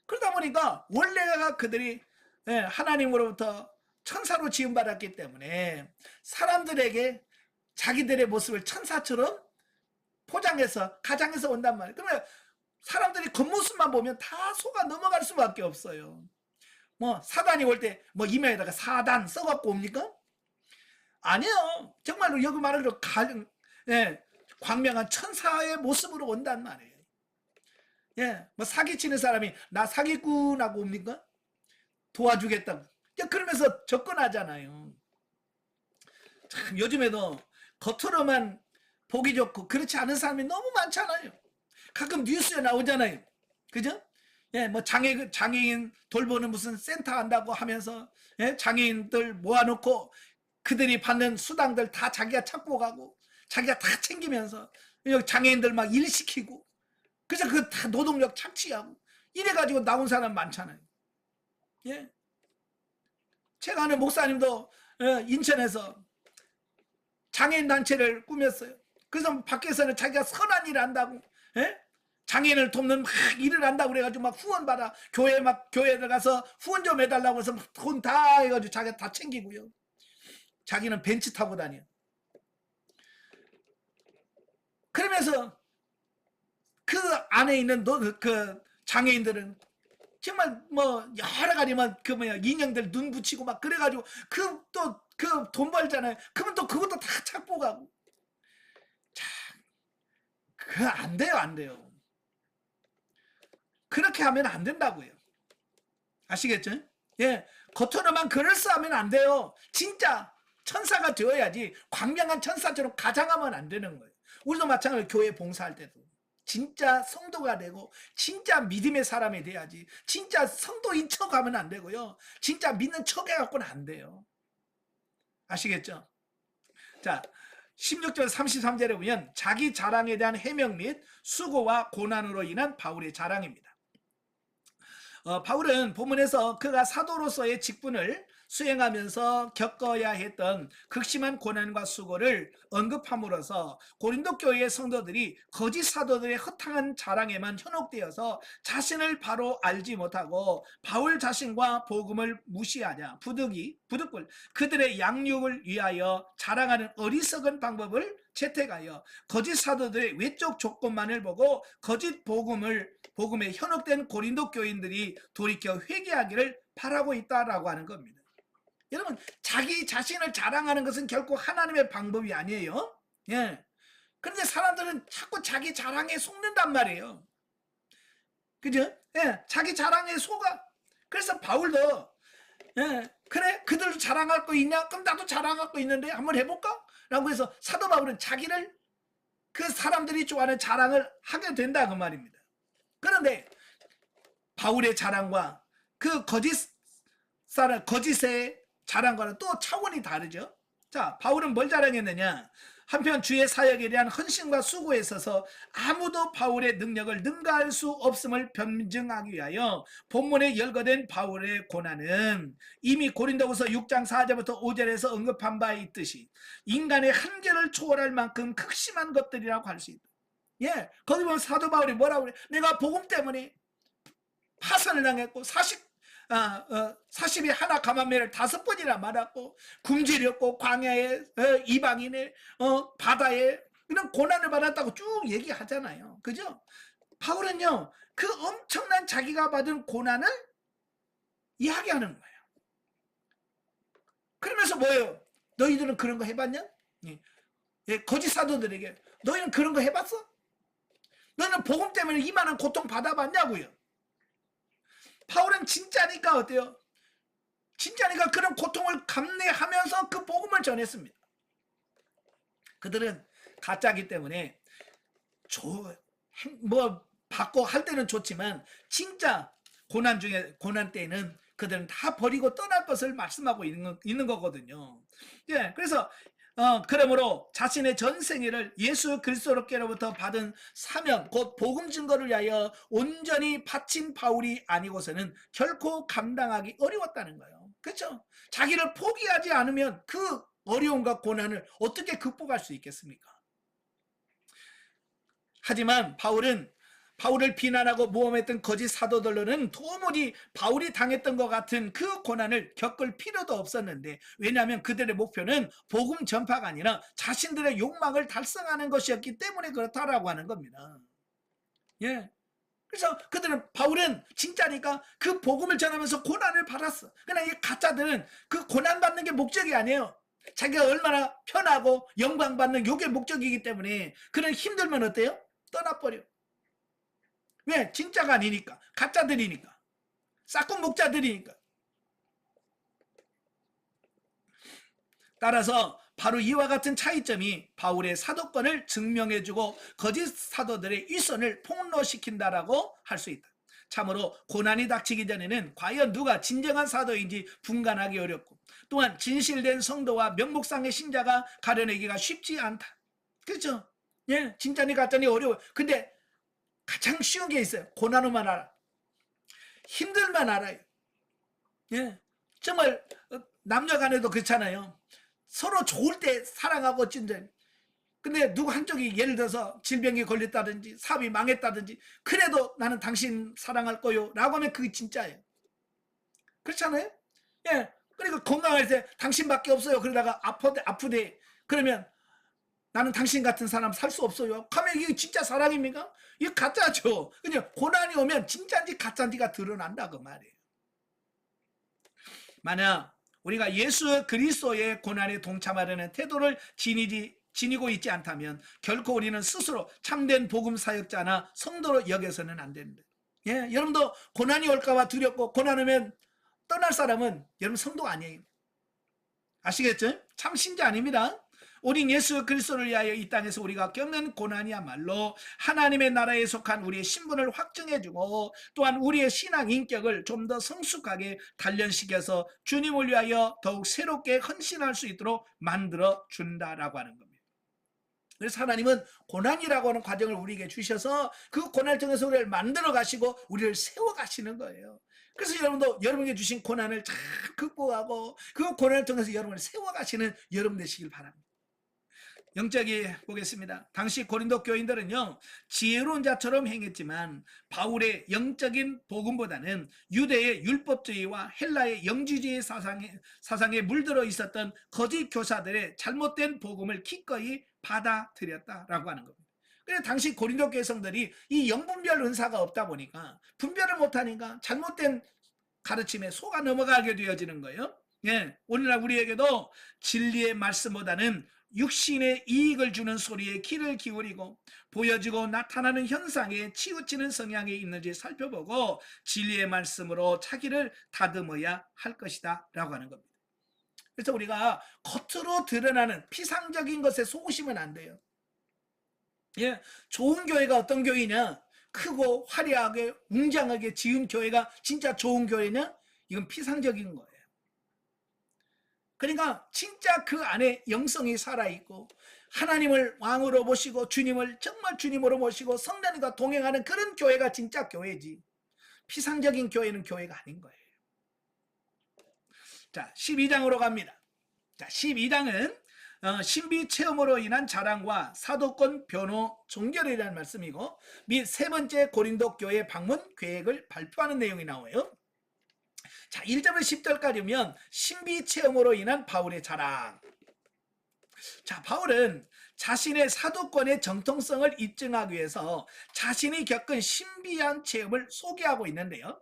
그러다 보니까 원래가 그들이 하나님으로부터 천사로 지음받았기 때문에 사람들에게 자기들의 모습을 천사처럼 포장해서 가장해서 온단 말이에요. 그러면 사람들이 겉모습만 보면 다 속아 넘어갈 수밖에 없어요. 뭐 사단이 올 때 뭐 이마에다가 사단 써갖고 옵니까? 아니요. 정말로 여기 말하기로 광명한 천사의 모습으로 온단 말이에요. 뭐 사기치는 사람이 나 사기꾼하고 옵니까? 도와주겠다고. 그러면서 접근하잖아요. 참 요즘에도 겉으로만 보기 좋고 그렇지 않은 사람이 너무 많잖아요. 가끔 뉴스에 나오잖아요. 그죠? 뭐 장애인 돌보는 무슨 센터 한다고 하면서 장애인들 모아놓고 그들이 받는 수당들 다 자기가 찾고 가고 자기가 다 챙기면서 장애인들 막 일시키고 그래서 그 다 노동력 착취하고 이래가지고 나온 사람 많잖아요. 제가 아는 목사님도 인천에서 장애인 단체를 꾸몄어요. 그래서 밖에서는 자기가 선한 일을 한다고 장애인을 돕는 막 일을 한다고 그래가지고 막 후원 받아 교회에 들어가서 후원 좀 해달라고 해서 돈 다 해가지고 자기가 다 챙기고요. 자기는 벤츠 타고 다녀. 그러면서 그 안에 있는 그 장애인들은 정말 뭐 여러 가지 인형들 눈 붙이고 막 그래가지고 그 돈 벌잖아요. 그러면 또 그것도 다 찾고 가고. 자, 그거 안 돼요. 그렇게 하면 안 된다고요. 아시겠죠? 겉으로만 그럴싸하면 안 돼요. 진짜 천사가 되어야지 광명한 천사처럼 가장하면 안 되는 거예요. 우리도 마찬가지로 교회 봉사할 때도 진짜 성도가 되고 진짜 믿음의 사람이 돼야지 진짜 성도인 척 하면 안 되고요. 진짜 믿는 척 해갖고는 안 돼요. 아시겠죠? 자, 16절 33절에 보면 자기 자랑에 대한 해명 및 수고와 고난으로 인한 바울의 자랑입니다. 바울은 본문에서 그가 사도로서의 직분을 수행하면서 겪어야 했던 극심한 고난과 수고를 언급함으로써 고린도 교회의 성도들이 거짓 사도들의 허탕한 자랑에만 현혹되어서 자신을 바로 알지 못하고 바울 자신과 복음을 무시하냐 부득불 그들의 양육을 위하여 자랑하는 어리석은 방법을 채택하여 거짓 사도들의 외적 조건만을 보고 거짓 복음에 현혹된 고린도 교인들이 돌이켜 회개하기를 바라고 있다라고 하는 겁니다. 여러분, 자기 자신을 자랑하는 것은 결코 하나님의 방법이 아니에요. 예. 그런데 사람들은 자꾸 자기 자랑에 속는단 말이에요. 그죠? 예. 자기 자랑에 속아. 그래서 바울도 그래? 그들도 자랑할 거 있냐? 그럼 나도 자랑할 거 있는데 한번 해볼까? 라고 해서 사도 바울은 자기를 그 사람들이 좋아하는 자랑을 하게 된다 그 말입니다. 그런데 바울의 자랑과 그 거짓의 자랑과는 또 차원이 다르죠. 자, 바울은 뭘 자랑했느냐? 한편 주의 사역에 대한 헌신과 수고에 있어서 아무도 바울의 능력을 능가할 수 없음을 변증하기 위하여 본문에 열거된 바울의 고난은 이미 고린도후서 6장 4절부터 5절에서 언급한 바 있듯이 인간의 한계를 초월할 만큼 극심한 것들이라고 할 수 있다. 예, 거기 보면 사도 바울이 뭐라고 그래? 내가 복음 때문에 파산을 당했고 40이 하나 가만매를 5번이나 맞았고 굶주렸고 광야에 이방인의 바다에 이런 고난을 받았다고 쭉 얘기하잖아요. 그죠? 바울은요 그 엄청난 자기가 받은 고난을 이야기하는 거예요. 그러면서 뭐예요? 너희들은 그런 거 해봤냐? 거짓 사도들에게 너희는 그런 거 해봤어? 너는 복음 때문에 이만한 고통 받아봤냐고요. 바울은 진짜니까 어때요? 진짜니까 그런 고통을 감내하면서 그 복음을 전했습니다. 그들은 가짜기 때문에 받고 할 때는 좋지만 진짜 고난 때에는 그들은 다 버리고 떠날 것을 말씀하고 있는 거거든요. 예, 그래서 그러므로 자신의 전생애를 예수 그리스도로부터 받은 사명 곧 복음 증거를 위하여 온전히 바친 바울이 아니고서는 결코 감당하기 어려웠다는 거예요. 그렇죠? 자기를 포기하지 않으면 그 어려움과 고난을 어떻게 극복할 수 있겠습니까? 하지만 바울을 비난하고 모험했던 거짓 사도들로는 도무지 바울이 당했던 것 같은 그 고난을 겪을 필요도 없었는데, 왜냐하면 그들의 목표는 복음 전파가 아니라 자신들의 욕망을 달성하는 것이었기 때문에 그렇다라고 하는 겁니다. 예. 그래서 바울은 진짜니까 그 복음을 전하면서 고난을 받았어. 그러나 이 가짜들은 그 고난 받는 게 목적이 아니에요. 자기가 얼마나 편하고 영광 받는 요게 목적이기 때문에 그는 힘들면 어때요? 떠나버려. 왜? 진짜가 아니니까. 가짜들이니까. 싹군 목자들이니까. 따라서 바로 이와 같은 차이점이 바울의 사도권을 증명해주고 거짓 사도들의 윗선을 폭로시킨다라고 할 수 있다. 참으로 고난이 닥치기 전에는 과연 누가 진정한 사도인지 분간하기 어렵고, 또한 진실된 성도와 명목상의 신자가 가려내기가 쉽지 않다. 그렇죠? 예, 진짜니 가짜니 어려워. 근데 가장 쉬운 게 있어요. 고난만 알아. 힘들만 알아요. 예, 정말 남녀 간에도 그렇잖아요. 서로 좋을 때 사랑하고 어쩐지. 근데 누구 한쪽이 예를 들어서 질병에 걸렸다든지 사업이 망했다든지 그래도 나는 당신 사랑할 거요 라고 하면 그게 진짜예요. 그렇잖아요. 예, 그러니까 건강할 때 당신밖에 없어요 그러다가 아프대 그러면 나는 당신 같은 사람 살 수 없어요 하면 이게 진짜 사랑입니까? 이게 가짜죠. 그냥 고난이 오면 진짜인지 가짜인지가 드러난다 그 말이에요. 만약 우리가 예수 그리스도의 고난에 동참하려는 태도를 지니고 있지 않다면 결코 우리는 스스로 참된 복음 사역자나 성도로 여겨서는 안 됩니다. 예, 여러분도 고난이 올까봐 두렵고 고난 오면 떠날 사람은 여러분 성도가 아니에요. 아시겠죠? 참 신자 아닙니다. 우린 예수 그리스도를 위하여 이 땅에서 우리가 겪는 고난이야말로 하나님의 나라에 속한 우리의 신분을 확증해주고, 또한 우리의 신앙 인격을 좀 더 성숙하게 단련시켜서 주님을 위하여 더욱 새롭게 헌신할 수 있도록 만들어 준다라고 하는 겁니다. 그래서 하나님은 고난이라고 하는 과정을 우리에게 주셔서 그 고난을 통해서 우리를 만들어 가시고 우리를 세워 가시는 거예요. 그래서 여러분도 여러분에게 주신 고난을 잘 극복하고 그 고난을 통해서 여러분을 세워 가시는 여러분 되시길 바랍니다. 영적이 보겠습니다. 당시 고린도 교인들은요, 지혜로운 자처럼 행했지만 바울의 영적인 복음보다는 유대의 율법주의와 헬라의 영지주의 사상에 물들어 있었던 거짓 교사들의 잘못된 복음을 기꺼이 받아들였다라고 하는 겁니다. 그래서 당시 고린도 교회 성들이 이 영분별 은사가 없다 보니까 분별을 못하니까 잘못된 가르침에 속아 넘어가게 되어지는 거예요. 예, 오늘날 우리에게도 진리의 말씀보다는 육신의 이익을 주는 소리에 귀를 기울이고 보여지고 나타나는 현상에 치우치는 성향이 있는지 살펴보고 진리의 말씀으로 자기를 다듬어야 할 것이다 라고 하는 겁니다. 그래서 우리가 겉으로 드러나는 피상적인 것에 속으시면 안 돼요. 예, 좋은 교회가 어떤 교회냐? 크고 화려하게 웅장하게 지은 교회가 진짜 좋은 교회냐? 이건 피상적인 거예요. 그러니까 진짜 그 안에 영성이 살아있고 하나님을 왕으로 모시고 주님을 정말 주님으로 모시고 성령님과 동행하는 그런 교회가 진짜 교회지, 피상적인 교회는 교회가 아닌 거예요. 자, 12장으로 갑니다. 자, 12장은 신비 체험으로 인한 자랑과 사도권 변호 종결이라는 말씀이고 및 세 번째 고린도 교회 방문 계획을 발표하는 내용이 나와요. 자, 1절부터 10절까지면 신비 체험으로 인한 바울의 자랑. 자, 바울은 자신의 사도권의 정통성을 입증하기 위해서 자신이 겪은 신비한 체험을 소개하고 있는데요.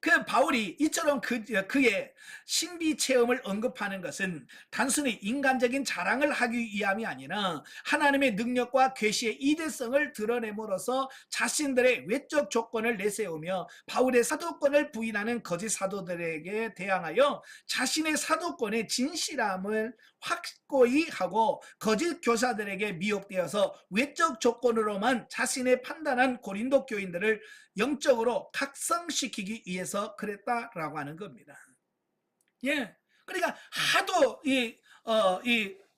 그 바울이 이처럼 그의 신비 체험을 언급하는 것은 단순히 인간적인 자랑을 하기 위함이 아니라 하나님의 능력과 계시의 이대성을 드러냄으로써 자신들의 외적 조건을 내세우며 바울의 사도권을 부인하는 거짓 사도들에게 대항하여 자신의 사도권의 진실함을 확고히 하고 거짓 교사들에게 미혹되어서 외적 조건으로만 자신의 판단한 고린도 교인들을 영적으로 각성시키기 위해서 그랬다라고 하는 겁니다. 예, 그러니까 하도 이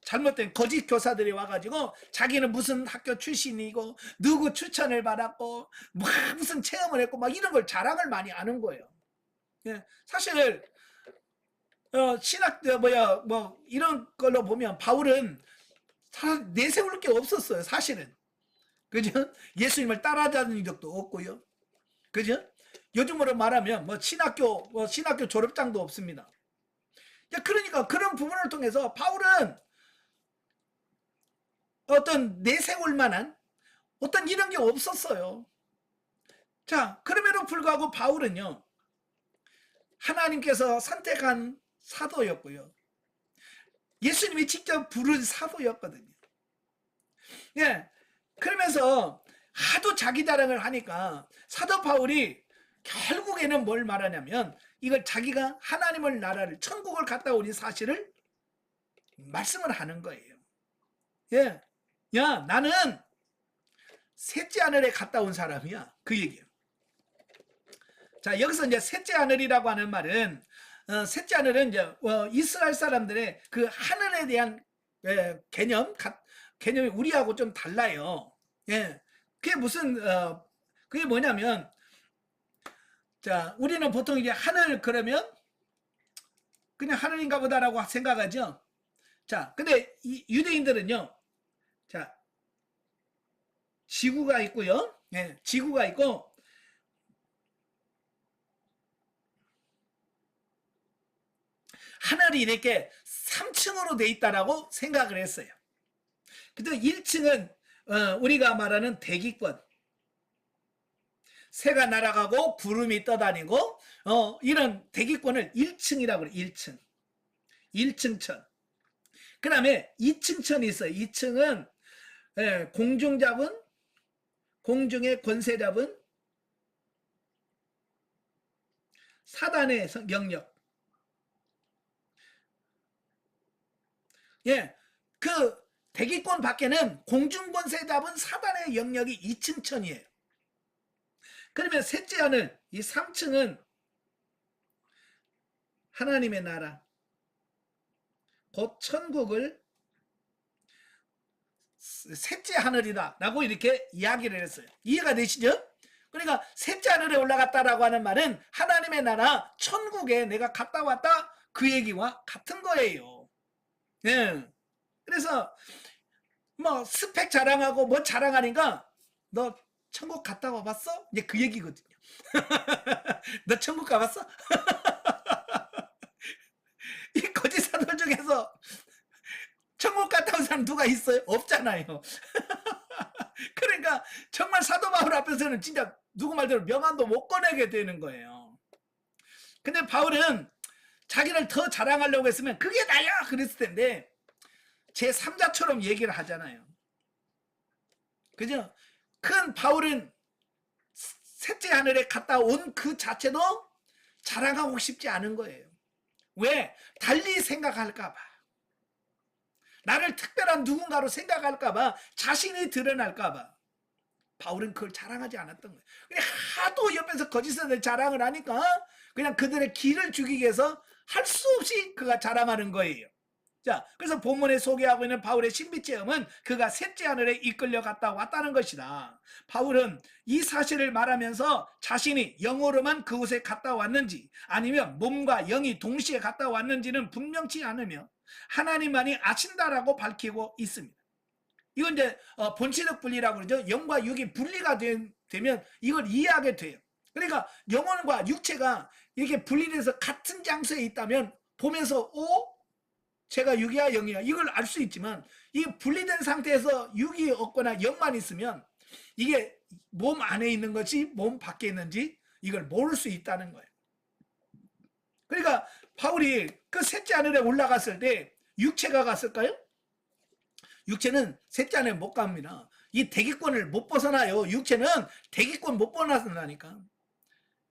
잘못된 거짓 교사들이 와가지고 자기는 무슨 학교 출신이고 누구 추천을 받았고 무슨 체험을 했고 막 이런 걸 자랑을 많이 하는 거예요. 예, 사실 신학 뭐 이런 걸로 보면 바울은 내세울 게 없었어요. 사실은, 그죠? 예수님을 따라다닌 적도 없고요. 그죠? 요즘으로 말하면 뭐 신학교 졸업장도 없습니다. 그러니까 그런 부분을 통해서 바울은 어떤 내세울 만한 어떤 이런 게 없었어요. 자, 그럼에도 불구하고 바울은요, 하나님께서 선택한 사도였고요. 예수님이 직접 부른 사도였거든요. 예. 그러면서 하도 자기 자랑을 하니까 사도 바울이 결국에는 뭘 말하냐면 이걸 자기가 하나님을 나라를 천국을 갔다 오는 사실을 말씀을 하는 거예요. 예. 야, 나는 셋째 하늘에 갔다 온 사람이야. 그 얘기예요. 자, 여기서 이제 셋째 하늘이라고 하는 말은 셋째 하늘은 이제 이스라엘 사람들의 그 하늘에 대한 개념이 우리하고 좀 달라요. 예. 그게 뭐냐면, 자, 우리는 보통 이제 하늘 그러면 그냥 하늘인가 보다라고 생각하죠. 자, 근데 이 유대인들은요, 자, 지구가 있고요. 예, 지구가 있고, 하늘이 이렇게 3층으로 돼 있다라고 생각을 했어요. 근데 1층은 우리가 말하는 대기권, 새가 날아가고 구름이 떠다니고 이런 대기권을 1층이라고 그래요. 1층. 1층천. 그 다음에 2층천이 있어요. 2층은 공중 잡은, 공중의 권세 잡은 사단의 영역. 예, 그 대기권 밖에는 공중 권세 잡은 사단의 영역이 2층천이에요. 그러면 셋째 하늘, 이 3층은 하나님의 나라, 곧 천국을 셋째 하늘이다 라고 이렇게 이야기를 했어요. 이해가 되시죠? 그러니까 셋째 하늘에 올라갔다라고 하는 말은 하나님의 나라 천국에 내가 갔다 왔다 그 얘기와 같은 거예요. 예. 그래서 뭐 스펙 자랑하고 뭐 자랑하니까 너 천국 갔다 와봤어? 이제 그 얘기거든요. 너 천국 가봤어? 이 거짓 사도 중에서 천국 갔다 온 사람 누가 있어요? 없잖아요. 그러니까 정말 사도 바울 앞에서는 진짜 누구 말대로 명함도 못 꺼내게 되는 거예요. 근데 바울은 자기를 더 자랑하려고 했으면 그게 나야 그랬을 텐데 제 3자처럼 얘기를 하잖아요. 그죠? 큰 바울은 셋째 하늘에 갔다 온 그 자체도 자랑하고 싶지 않은 거예요. 왜? 달리 생각할까 봐. 나를 특별한 누군가로 생각할까 봐, 자신이 드러날까 봐. 바울은 그걸 자랑하지 않았던 거예요. 그냥 하도 옆에서 거짓을 자랑을 하니까 그냥 그들의 기를 죽이기 위해서 할 수 없이 그가 자랑하는 거예요. 자, 그래서 본문에 소개하고 있는 바울의 신비 체험은 그가 셋째 하늘에 이끌려 갔다 왔다는 것이다. 바울은 이 사실을 말하면서 자신이 영으로만 그곳에 갔다 왔는지 아니면 몸과 영이 동시에 갔다 왔는지는 분명치 않으며 하나님만이 아신다라고 밝히고 있습니다. 이건 이제 본체적 분리라고 그러죠. 영과 육이 분리가 되면 이걸 이해하게 돼요. 그러니까 영혼과 육체가 이렇게 분리돼서 같은 장소에 있다면 보면서 제가 육이야 영이야 이걸 알 수 있지만 이 분리된 상태에서 육이 없거나 영만 있으면 이게 몸 안에 있는 것이 몸 밖에 있는지 이걸 모를 수 있다는 거예요. 그러니까 바울이 그 셋째 하늘에 올라갔을 때 육체가 갔을까요? 육체는 셋째 하늘에 못 갑니다. 이 대기권을 못 벗어나요. 육체는 대기권 못 벗어나니까.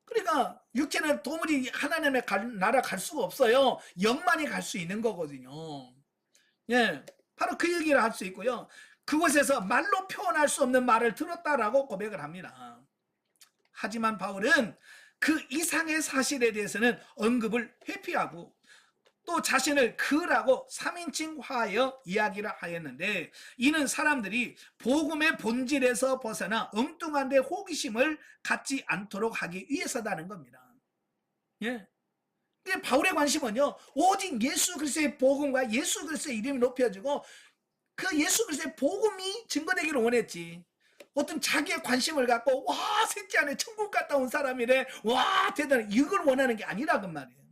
그러니까 육체는 도무지 하나님의 나라 갈 수가 없어요. 영만이 갈 수 있는 거거든요. 예, 바로 그 얘기를 할 수 있고요. 그곳에서 말로 표현할 수 없는 말을 들었다라고 고백을 합니다. 하지만 바울은 그 이상의 사실에 대해서는 언급을 회피하고 또 자신을 그라고 3인칭화하여 이야기를 하였는데 이는 사람들이 복음의 본질에서 벗어나 엉뚱한 데 호기심을 갖지 않도록 하기 위해서다는 겁니다. 예. 바울의 관심은요 오직 예수 그리스도의 복음과 예수 그리스도의 이름이 높여지고 그 예수 그리스도의 복음이 증거되기를 원했지. 어떤 자기의 관심을 갖고 와 셋째 안에 천국 갔다 온 사람이래 와 대단해 이걸 원하는 게 아니라고 말이에요.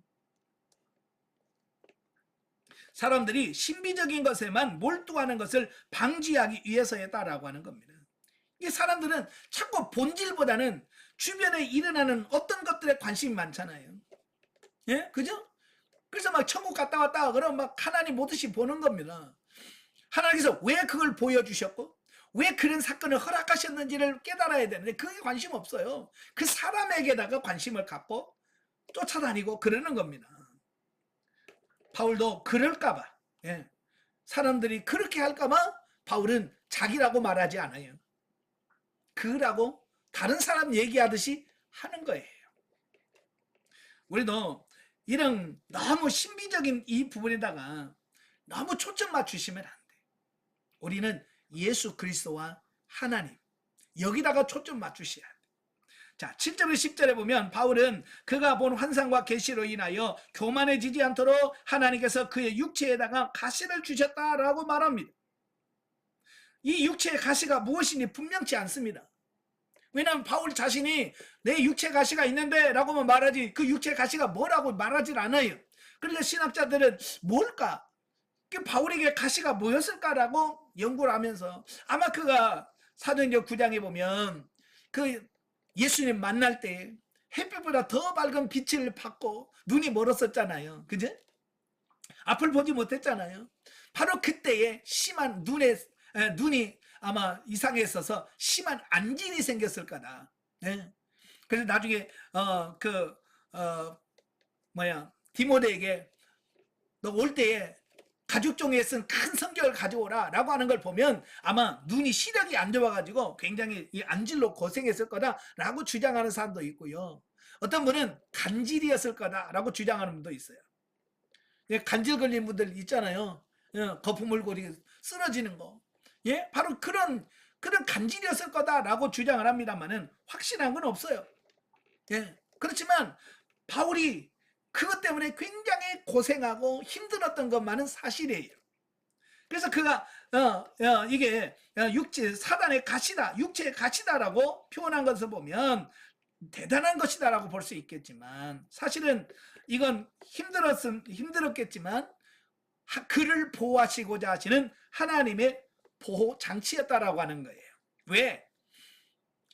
사람들이 신비적인 것에만 몰두하는 것을 방지하기 위해서였다라고 하는 겁니다. 이 사람들은 자꾸 본질보다는 주변에 일어나는 어떤 것들에 관심이 많잖아요. 예? 그죠? 그래서 막 천국 갔다 왔다 그러면 막 하나님 보듯이 보는 겁니다. 하나님께서 왜 그걸 보여주셨고 왜 그런 사건을 허락하셨는지를 깨달아야 되는데 그게 관심 없어요. 그 사람에게다가 관심을 갖고 쫓아다니고 그러는 겁니다. 바울도 그럴까봐 예. 사람들이 그렇게 할까봐 바울은 자기라고 말하지 않아요. 그라고 다른 사람 얘기하듯이 하는 거예요. 우리도 이런 너무 신비적인 이 부분에다가 너무 초점 맞추시면 안 돼. 우리는 예수 그리스도와 하나님 여기다가 초점 맞추셔야 돼. 자, 7절에서 10절에 보면 바울은 그가 본 환상과 계시로 인하여 교만해지지 않도록 하나님께서 그의 육체에다가 가시를 주셨다라고 말합니다. 이 육체의 가시가 무엇인지 분명치 않습니다. 왜냐하면 바울 자신이 내 육체 가시가 있는데 라고만 말하지 그 육체 가시가 뭐라고 말하질 않아요. 그러니까 신학자들은 뭘까? 그 바울에게 가시가 뭐였을까라고 연구를 하면서 아마 그가 사도행전 9장에 보면 그 예수님 만날 때 햇빛보다 더 밝은 빛을 받고 눈이 멀었었잖아요. 그죠? 앞을 보지 못했잖아요. 바로 그때에 심한 눈이 아마 이상했어서 심한 안진이 생겼을 거다. 네. 그래서 나중에 디모데에게 너 올 때에 가죽종이에 쓴 큰 성경을 가져오라 라고 하는 걸 보면 아마 눈이 시력이 안 좋아가지고 굉장히 이 안질로 고생했을 거다 라고 주장하는 사람도 있고요. 어떤 분은 간질이었을 거다 라고 주장하는 분도 있어요. 간질 걸린 분들 있잖아요. 거품 물고 쓰러지는 거. 예, 바로 그런 간질이었을 거다라고 주장을 합니다만은 확실한 건 없어요. 예, 그렇지만 바울이 그것 때문에 굉장히 고생하고 힘들었던 것만은 사실이에요. 그래서 그가 이게 육체 사단의 가시다, 육체의 가시다라고 표현한 것을 보면 대단한 것이다라고 볼 수 있겠지만 사실은 이건 힘들었겠지만 그를 보호하시고자 하시는 하나님의 보호 장치였다라고 하는 거예요. 왜?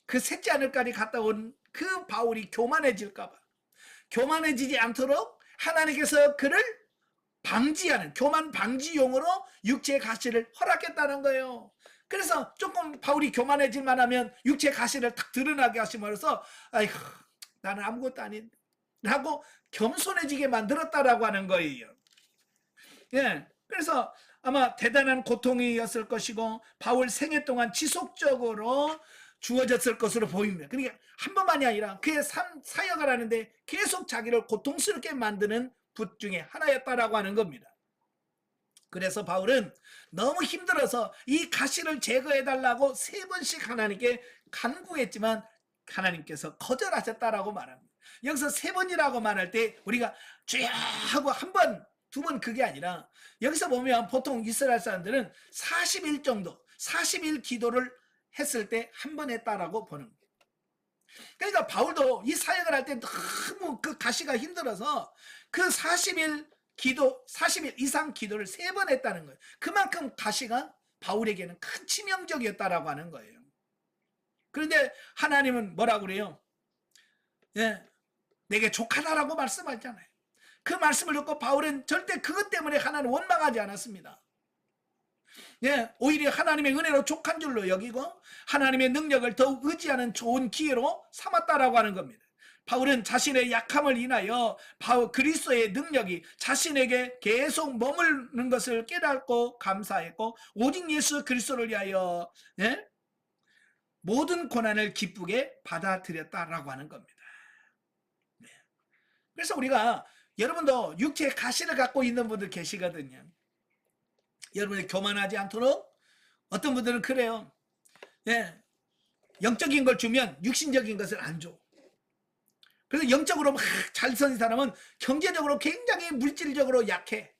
그 셋째 하늘까지 갔다 온 그 바울이 교만해질까 봐. 교만해지지 않도록 하나님께서 그를 방지하는 교만 방지용으로 육체의 가시를 허락했다는 거예요. 그래서 조금 바울이 교만해질 만하면 육체의 가시를 탁 드러나게 하심으로써 아이고 나는 아무것도 아닌데 라고 겸손해지게 만들었다라고 하는 거예요. 예, 그래서 아마 대단한 고통이었을 것이고 바울 생애 동안 지속적으로 주어졌을 것으로 보입니다. 그러니까 한 번만이 아니라 그의 사역을 하는데 계속 자기를 고통스럽게 만드는 붓 중에 하나였다라고 하는 겁니다. 그래서 바울은 너무 힘들어서 이 가시를 제거해달라고 3번씩 하나님께 간구했지만 하나님께서 거절하셨다라고 말합니다. 여기서 3번이라고 말할 때 우리가 쥐 하고 한 번, 2번 그게 아니라 여기서 보면 보통 이스라엘 사람들은 40일 정도, 40일 기도를 했을 때 한 번 했다라고 보는 거예요. 그러니까 바울도 이 사역을 할 때 너무 그 가시가 힘들어서 그 40일 이상 기도를 3번 했다는 거예요. 그만큼 가시가 바울에게는 큰 치명적이었다라고 하는 거예요. 그런데 하나님은 뭐라고 그래요? 예, 내게 족하다라고 말씀하잖아요. 그 말씀을 듣고 바울은 절대 그것 때문에 하나님 원망하지 않았습니다. 예, 오히려 하나님의 은혜로 족한 줄로 여기고 하나님의 능력을 더욱 의지하는 좋은 기회로 삼았다라고 하는 겁니다. 바울은 자신의 약함을 인하여 그리스도의 능력이 자신에게 계속 머무르는 것을 깨닫고 감사했고 오직 예수 그리스도를 위하여 모든 고난을 기쁘게 받아들였다라고 하는 겁니다. 네. 그래서 우리가 여러분도 육체의 가시를 갖고 있는 분들 계시거든요. 여러분이 교만하지 않도록 어떤 분들은 그래요. 영적인 걸 주면 육신적인 것을 안 줘. 그래서 영적으로 막 잘 선 사람은 경제적으로 굉장히 물질적으로 약해.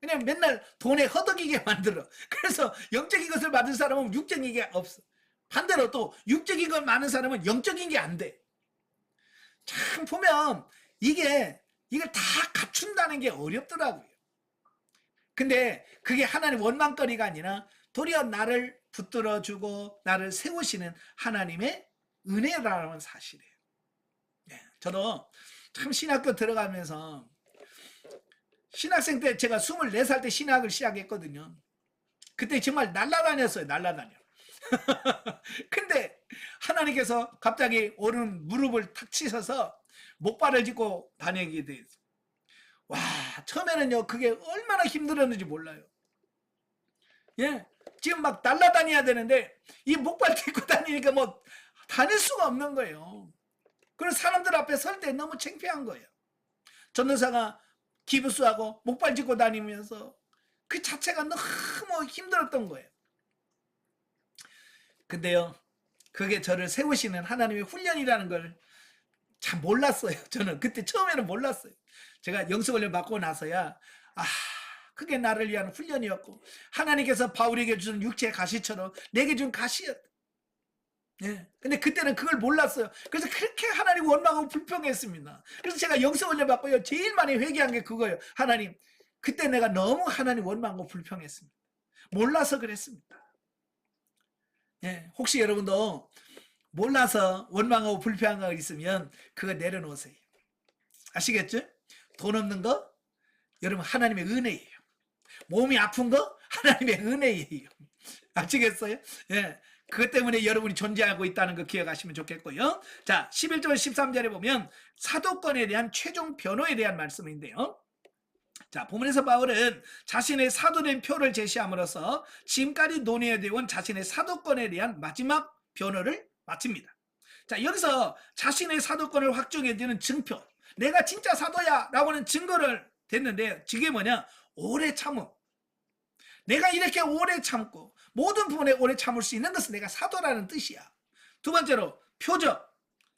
그냥 맨날 돈에 허덕이게 만들어. 그래서 영적인 것을 받은 사람은 육적인 게 없어. 반대로 또 육적인 걸 많은 사람은 영적인 게 안 돼. 참 보면 이걸 다 갖춘다는 게 어렵더라고요. 근데 그게 하나님 원망거리가 아니라 도리어 나를 붙들어주고 나를 세우시는 하나님의 은혜라는 사실이에요. 저도 참 신학교 들어가면서 신학생 때 제가 24살 때 신학을 시작했거든요. 그때 정말 날라다녔어요. 날라다녀. 근데 하나님께서 갑자기 오른 무릎을 탁 치셔서 목발을 짚고 다니게 됐어요. 와, 처음에는요 그게 얼마나 힘들었는지 몰라요. 지금 막 날라다녀야 되는데 이 목발 짚고 다니니까 뭐 다닐 수가 없는 거예요. 그래서 사람들 앞에 설 때 너무 창피한 거예요. 전도사가 기부수하고 목발 짚고 다니면서 그 자체가 너무 힘들었던 거예요. 근데요 그게 저를 세우시는 하나님의 훈련이라는 걸 참 몰랐어요. 저는 그때 처음에는 몰랐어요. 제가 영성훈련 받고 나서야 그게 나를 위한 훈련이었고 하나님께서 바울에게 준 육체의 가시처럼 내게 준 가시였다. 근데 그때는 그걸 몰랐어요. 그래서 그렇게 하나님 원망하고 불평했습니다. 그래서 제가 영성훈련 받고요 제일 많이 회개한 게 그거예요. 하나님 그때 내가 너무 하나님 원망하고 불평했습니다. 몰라서 그랬습니다. 혹시 여러분도 몰라서 원망하고 불평한 거 있으면 그거 내려놓으세요. 아시겠죠? 돈 없는 거 여러분 하나님의 은혜예요. 몸이 아픈 거 하나님의 은혜예요. 아시겠어요? 그것 때문에 여러분이 존재하고 있다는 거 기억하시면 좋겠고요. 자, 11절 13절에 보면 사도권에 대한 최종 변호에 대한 말씀인데요. 자, 본문에서 바울은 자신의 사도된 표를 제시함으로써 지금까지 논의되어 온 자신의 사도권에 대한 마지막 변호를 마칩니다. 자, 여기서 자신의 사도권을 확정해주는 증표, 내가 진짜 사도야 라고 하는 증거를 댔는데, 이게 뭐냐? 오래 참음. 내가 이렇게 오래 참고 모든 부분에 오래 참을 수 있는 것은 내가 사도라는 뜻이야. 두 번째로 표적.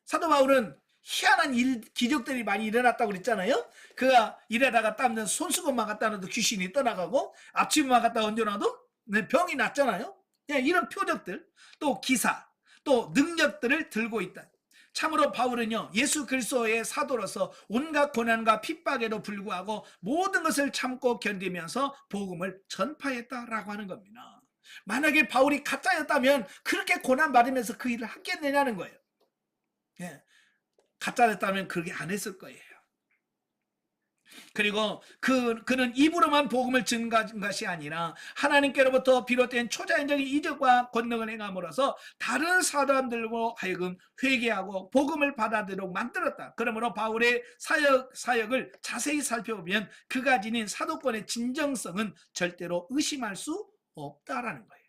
사도 바울은 희한한 기적들이 많이 일어났다고 그랬잖아요. 그가 일하다가 땀는 손수건만 갖다 놔도 귀신이 떠나가고 앞치마만 갖다 얹어놔도 병이 낫잖아요. 이런 표적들, 또 기사, 또 능력들을 들고 있다. 참으로 바울은요, 예수 그리스도의 사도로서 온갖 고난과 핍박에도 불구하고 모든 것을 참고 견디면서 복음을 전파했다라고 하는 겁니다. 만약에 바울이 가짜였다면 그렇게 고난 받으면서 그 일을 하겠느냐는 거예요. 가짜였다면 그렇게 안 했을 거예요. 그리고 그는 입으로만 복음을 증거한 것이 아니라 하나님께로부터 비롯된 초자연적인 이적과 권능을 행함으로써 다른 사람들로 하여금 회개하고 복음을 받아들이도록 만들었다. 그러므로 바울의 사역을 자세히 살펴보면 그가 지닌 사도권의 진정성은 절대로 의심할 수 없다라는 거예요.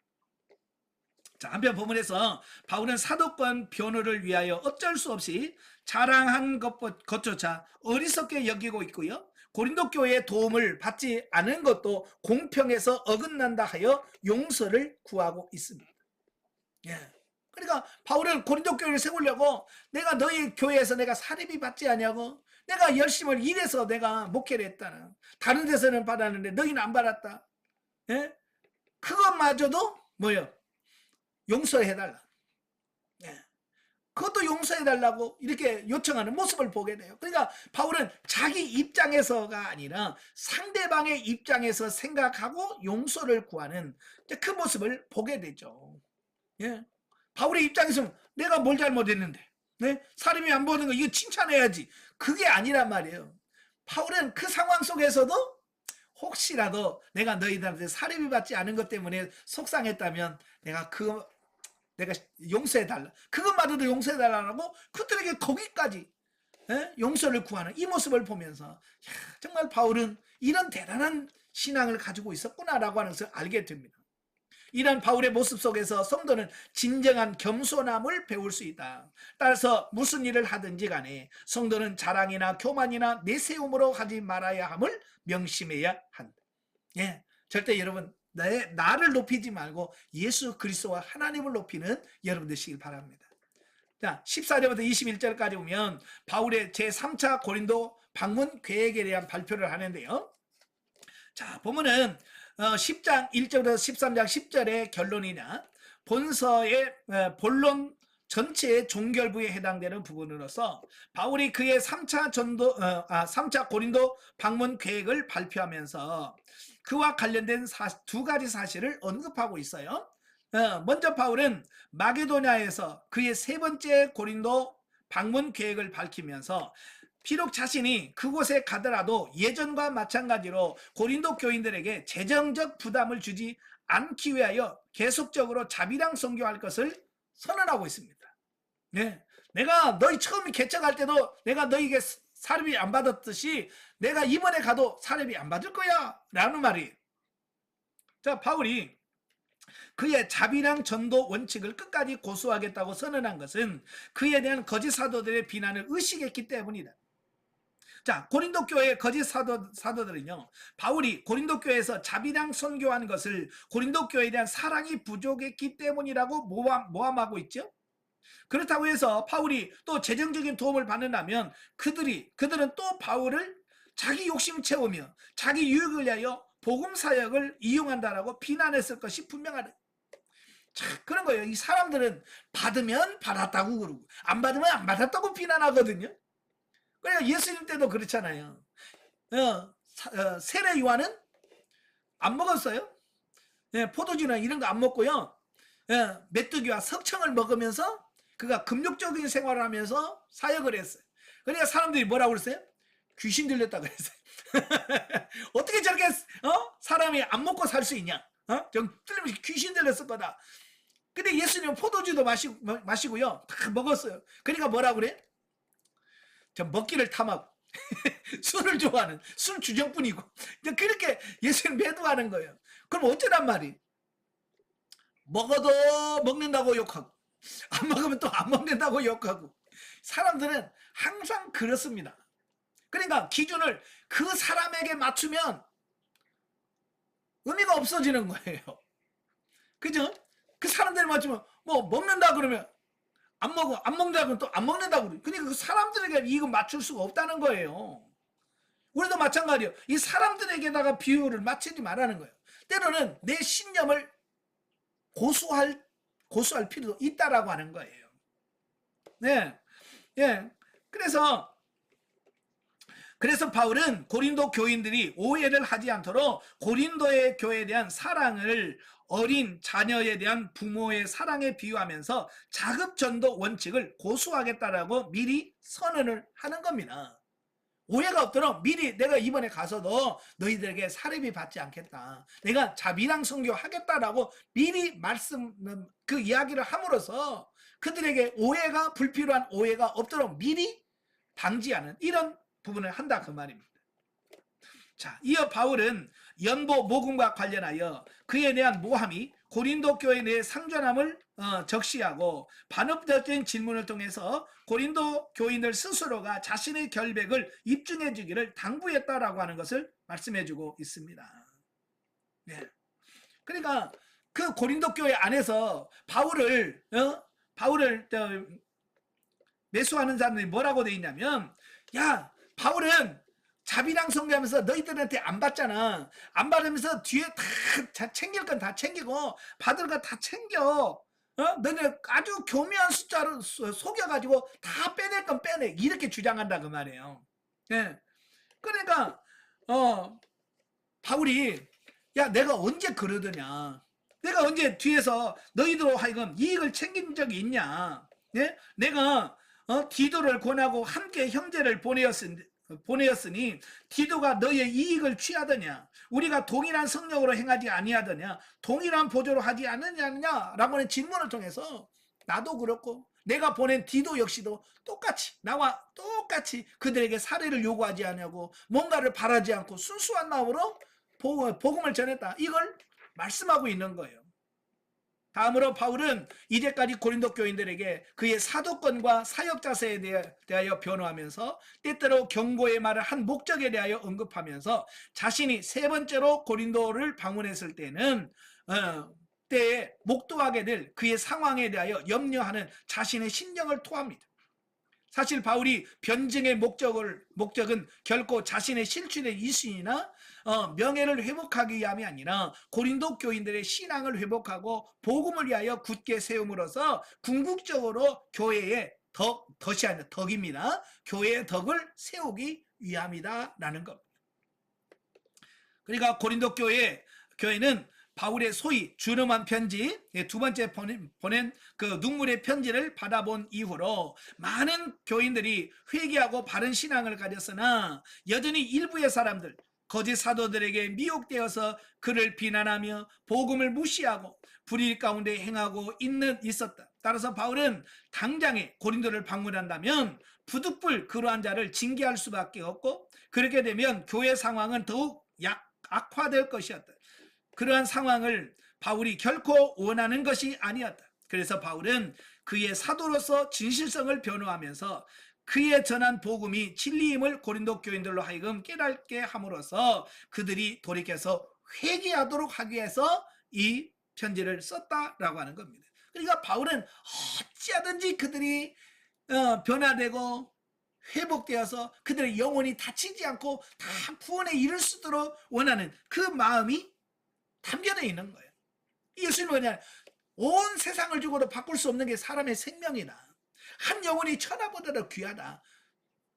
자, 한편 본문에서 바울은 사도권 변호를 위하여 어쩔 수 없이 자랑한 것조차 어리석게 여기고 있고요. 고린도 교회의 도움을 받지 않은 것도 공평해서 어긋난다 하여 용서를 구하고 있습니다. 그러니까 바울은 고린도 교회를 세우려고 내가 너희 교회에서 내가 사립이 받지 않냐고, 내가 열심히 일해서 내가 목회를 했다는, 다른 데서는 받았는데 너희는 안 받았다. 그것마저도 뭐예요? 용서해달라. 그것도 용서해달라고 이렇게 요청하는 모습을 보게 돼요. 그러니까 바울은 자기 입장에서가 아니라 상대방의 입장에서 생각하고 용서를 구하는 그 모습을 보게 되죠. 바울의 입장에서는 내가 뭘 잘못했는데, 사람이 안 보는 거 이거 칭찬해야지, 그게 아니란 말이에요. 바울은 그 상황 속에서도 혹시라도 내가 너희들한테 사립이 받지 않은 것 때문에 속상했다면 내가 용서해달라, 그것마저도 용서해달라고 그들에게 거기까지 용서를 구하는 이 모습을 보면서 정말 바울은 이런 대단한 신앙을 가지고 있었구나라고 하는 것을 알게 됩니다. 이런 바울의 모습 속에서 성도는 진정한 겸손함을 배울 수 있다. 따라서 무슨 일을 하든지 간에 성도는 자랑이나 교만이나 내세움으로 하지 말아야 함을 명심해야 한다. 절대 여러분 나를 높이지 말고 예수 그리스도와 하나님을 높이는 여러분 되시길 바랍니다. 자, 14절부터 21절까지 보면 바울의 제3차 고린도 방문 계획에 대한 발표를 하는데요. 자, 보면은 10장 1절부터 13장 10절의 결론이나 본서의 본론 전체의 종결부에 해당되는 부분으로서 바울이 그의 3차 고린도 방문 계획을 발표하면서 그와 관련된 두 가지 사실을 언급하고 있어요. 먼저 바울은 마게도냐에서 그의 세 번째 고린도 방문 계획을 밝히면서 비록 자신이 그곳에 가더라도 예전과 마찬가지로 고린도 교인들에게 재정적 부담을 주지 않기 위하여 계속적으로 자비랑 선교할 것을 선언하고 있습니다. 내가 너희 처음에 개척할 때도 내가 너희에게 사례비 안 받았듯이 내가 이번에 가도 사례비 안 받을 거야 라는 말이. 자, 바울이 그의 자비랑 전도 원칙을 끝까지 고수하겠다고 선언한 것은 그에 대한 거짓 사도들의 비난을 의식했기 때문이다. 자, 고린도 교회의 거짓 사도들은요, 바울이 고린도 교회에서 자비랑 선교한 것을 고린도 교회에 대한 사랑이 부족했기 때문이라고 모함하고 있죠. 그렇다고 해서 바울이 또 재정적인 도움을 받는다면 그들은 또 바울을 자기 욕심 채우며 자기 유익을 위하여 복음 사역을 이용한다라고 비난했을 것이 분명하다. 자, 그런 거예요. 이 사람들은 받으면 받았다고 그러고 안 받으면 안 받았다고 비난하거든요. 그러니까 예수님 때도 그렇잖아요. 세례 요한은 안 먹었어요. 포도주나 이런 거 안 먹고요. 메뚜기와 석청을 먹으면서 그가 금욕적인 생활을 하면서 사역을 했어요. 그러니까 사람들이 뭐라고 그랬어요? 귀신 들렸다고 그랬어요. 어떻게 저렇게 사람이 안 먹고 살 수 있냐? 좀 틀림없이 귀신 들렸을 거다. 근데 예수님은 포도주도 마시고요, 다 먹었어요. 그러니까 뭐라고 그래? 저 먹기를 탐하고 술을 좋아하는 술 주정뿐이고 그렇게 예수님 매도하는 거예요. 그럼 어쩌란 말이? 먹어도 먹는다고 욕하고 안 먹으면 또 안 먹는다고 욕하고. 사람들은 항상 그렇습니다. 그러니까 기준을 그 사람에게 맞추면 의미가 없어지는 거예요. 그죠? 그 사람들이 맞으면 뭐 먹는다 그러면 안 먹어, 안 먹는다 그러면 또 안 먹는다 그러고. 그러니까 그 사람들에게 이익을 맞출 수가 없다는 거예요. 우리도 마찬가지예요. 이 사람들에게다가 비유를 맞추지 말라는 거예요. 때로는 내 신념을 고수할 필요도 있다라고 하는 거예요. 네, 예. 그래서 바울은 고린도 교인들이 오해를 하지 않도록 고린도의 교회에 대한 사랑을 어린 자녀에 대한 부모의 사랑에 비유하면서 자급전도 원칙을 고수하겠다라고 미리 선언을 하는 겁니다. 오해가 없도록 미리 내가 이번에 가서도 너희들에게 사례비 받지 않겠다. 내가 자비랑 선교하겠다라고 미리 그 이야기를 함으로써 그들에게 불필요한 오해가 없도록 미리 방지하는 이런 부분을 한다 그 말입니다. 자, 이어 바울은 연보 모금과 관련하여 그에 대한 모함이 고린도 교회 내의 상존함을 적시하고 반업적인 질문을 통해서 고린도 교인들 스스로가 자신의 결백을 입증해 주기를 당부했다라고 하는 것을 말씀해 주고 있습니다. 네. 그러니까 그 고린도 교회 안에서 바울을 매수하는 사람들이 뭐라고 돼 있냐면, 야, 바울은 자비랑 성교하면서 너희들한테 안 받잖아. 안 받으면서 뒤에 다 챙길 건 다 챙기고 받을 건 다 챙겨. 너네 아주 교묘한 숫자로 속여가지고 다 빼낼 건 빼내. 이렇게 주장한다 그 말이에요. 예. 그러니까 바울이 야, 내가 언제 그러더냐. 내가 언제 뒤에서 너희들로 하여금 이익을 챙긴 적이 있냐. 예? 내가 디도를 권하고 함께 형제를 보내었으니 디도가 너의 이익을 취하더냐, 우리가 동일한 성령으로 행하지 아니하더냐, 동일한 보조로 하지 않느냐라고 하는 질문을 통해서 나도 그렇고 내가 보낸 디도 역시도 나와 똑같이 그들에게 사례를 요구하지 않냐고 뭔가를 바라지 않고 순수한 마음으로 복음을 전했다. 이걸 말씀하고 있는 거예요. 다음으로 바울은 이제까지 고린도 교인들에게 그의 사도권과 사역 자세에 대하여 변호하면서 때때로 경고의 말을 한 목적에 대하여 언급하면서 자신이 세 번째로 고린도를 방문했을 때는 때에 목도하게 될 그의 상황에 대하여 염려하는 자신의 심령을 토합니다. 사실 바울이 변증의 목적은 결코 자신의 실추된 이순이나 명예를 회복하기 위함이 아니라 고린도 교인들의 신앙을 회복하고 복음을 위하여 굳게 세움으로써 궁극적으로 교회의 덫이 아니라 덕입니다. 교회의 덕을 세우기 위함이다라는 겁니다. 그러니까 고린도 교회는 바울의 소위 준엄한 편지, 두 번째 보낸 그 눈물의 편지를 받아본 이후로 많은 교인들이 회개하고 바른 신앙을 가졌으나 여전히 일부의 사람들, 거짓 사도들에게 미혹되어서 그를 비난하며 복음을 무시하고 불의 가운데 행하고 있었다. 따라서 바울은 당장에 고린도를 방문한다면 부득불 그러한 자를 징계할 수밖에 없고, 그렇게 되면 교회 상황은 더욱 악화될 것이었다. 그러한 상황을 바울이 결코 원하는 것이 아니었다. 그래서 바울은 그의 사도로서 진실성을 변호하면서 그의 전한 복음이 진리임을 고린도 교인들로 하여금 깨닫게 함으로써 그들이 돌이켜서 회개하도록 하기 위해서 이 편지를 썼다라고 하는 겁니다. 그러니까 바울은 어찌하든지 그들이 변화되고 회복되어서 그들의 영혼이 다치지 않고 다 구원에 이를 수 있도록 원하는 그 마음이 담겨져 있는 거예요. 예수님은 뭐냐, 온 세상을 주고도 바꿀 수 없는 게 사람의 생명이다. 한 영혼이 천하보다도 귀하다.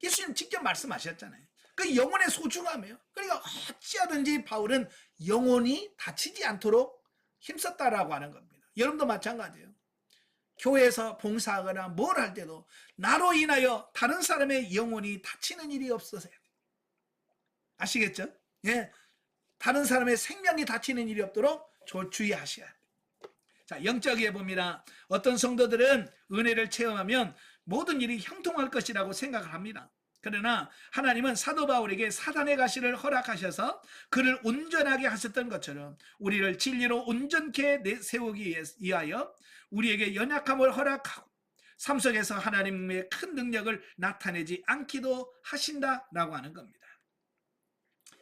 예수님 직접 말씀하셨잖아요. 그 영혼의 소중함이에요. 그러니까 어찌하든지 바울은 영혼이 다치지 않도록 힘썼다라고 하는 겁니다. 여러분도 마찬가지예요. 교회에서 봉사하거나 뭘 할 때도 나로 인하여 다른 사람의 영혼이 다치는 일이 없으세요. 아시겠죠? 예. 다른 사람의 생명이 다치는 일이 없도록 주의하셔야 돼요. 자, 영적이에 봅니다. 어떤 성도들은 은혜를 체험하면 모든 일이 형통할 것이라고 생각을 합니다. 그러나 하나님은 사도 바울에게 사단의 가시를 허락하셔서 그를 온전하게 하셨던 것처럼 우리를 진리로 온전케 세우기 위하여 우리에게 연약함을 허락하고 삶 속에서 하나님의 큰 능력을 나타내지 않기도 하신다라고 하는 겁니다.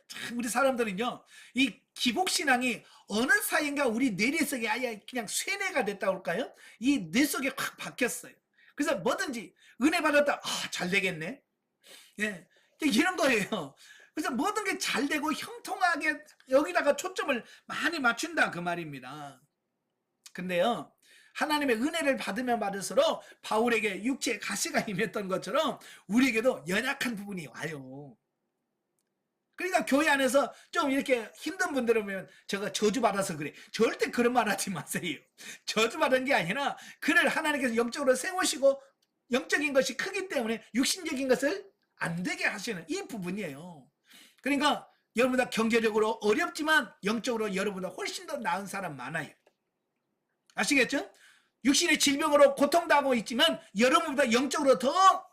참 우리 사람들은요, 이 기복신앙이 어느 사이인가 우리 뇌리 속에 아예 그냥 쇠뇌가 됐다고 할까요? 이 뇌 속에 확 박혔어요. 그래서 뭐든지 은혜 받았다, 잘 되겠네. 예, 이런 거예요. 그래서 모든 게 잘 되고 형통하게 여기다가 초점을 많이 맞춘다 그 말입니다. 근데요, 하나님의 은혜를 받으면 받을수록 바울에게 육체의 가시가 임했던 것처럼 우리에게도 연약한 부분이 와요. 그러니까 교회 안에서 좀 이렇게 힘든 분들을 보면 제가 저주받아서 그래. 절대 그런 말 하지 마세요. 저주받은 게 아니라 그를 하나님께서 영적으로 세우시고 영적인 것이 크기 때문에 육신적인 것을 안 되게 하시는 이 부분이에요. 그러니까 여러분보다 경제적으로 어렵지만 영적으로 여러분보다 훨씬 더 나은 사람 많아요. 아시겠죠? 육신의 질병으로 고통당하고 있지만 여러분보다 영적으로 더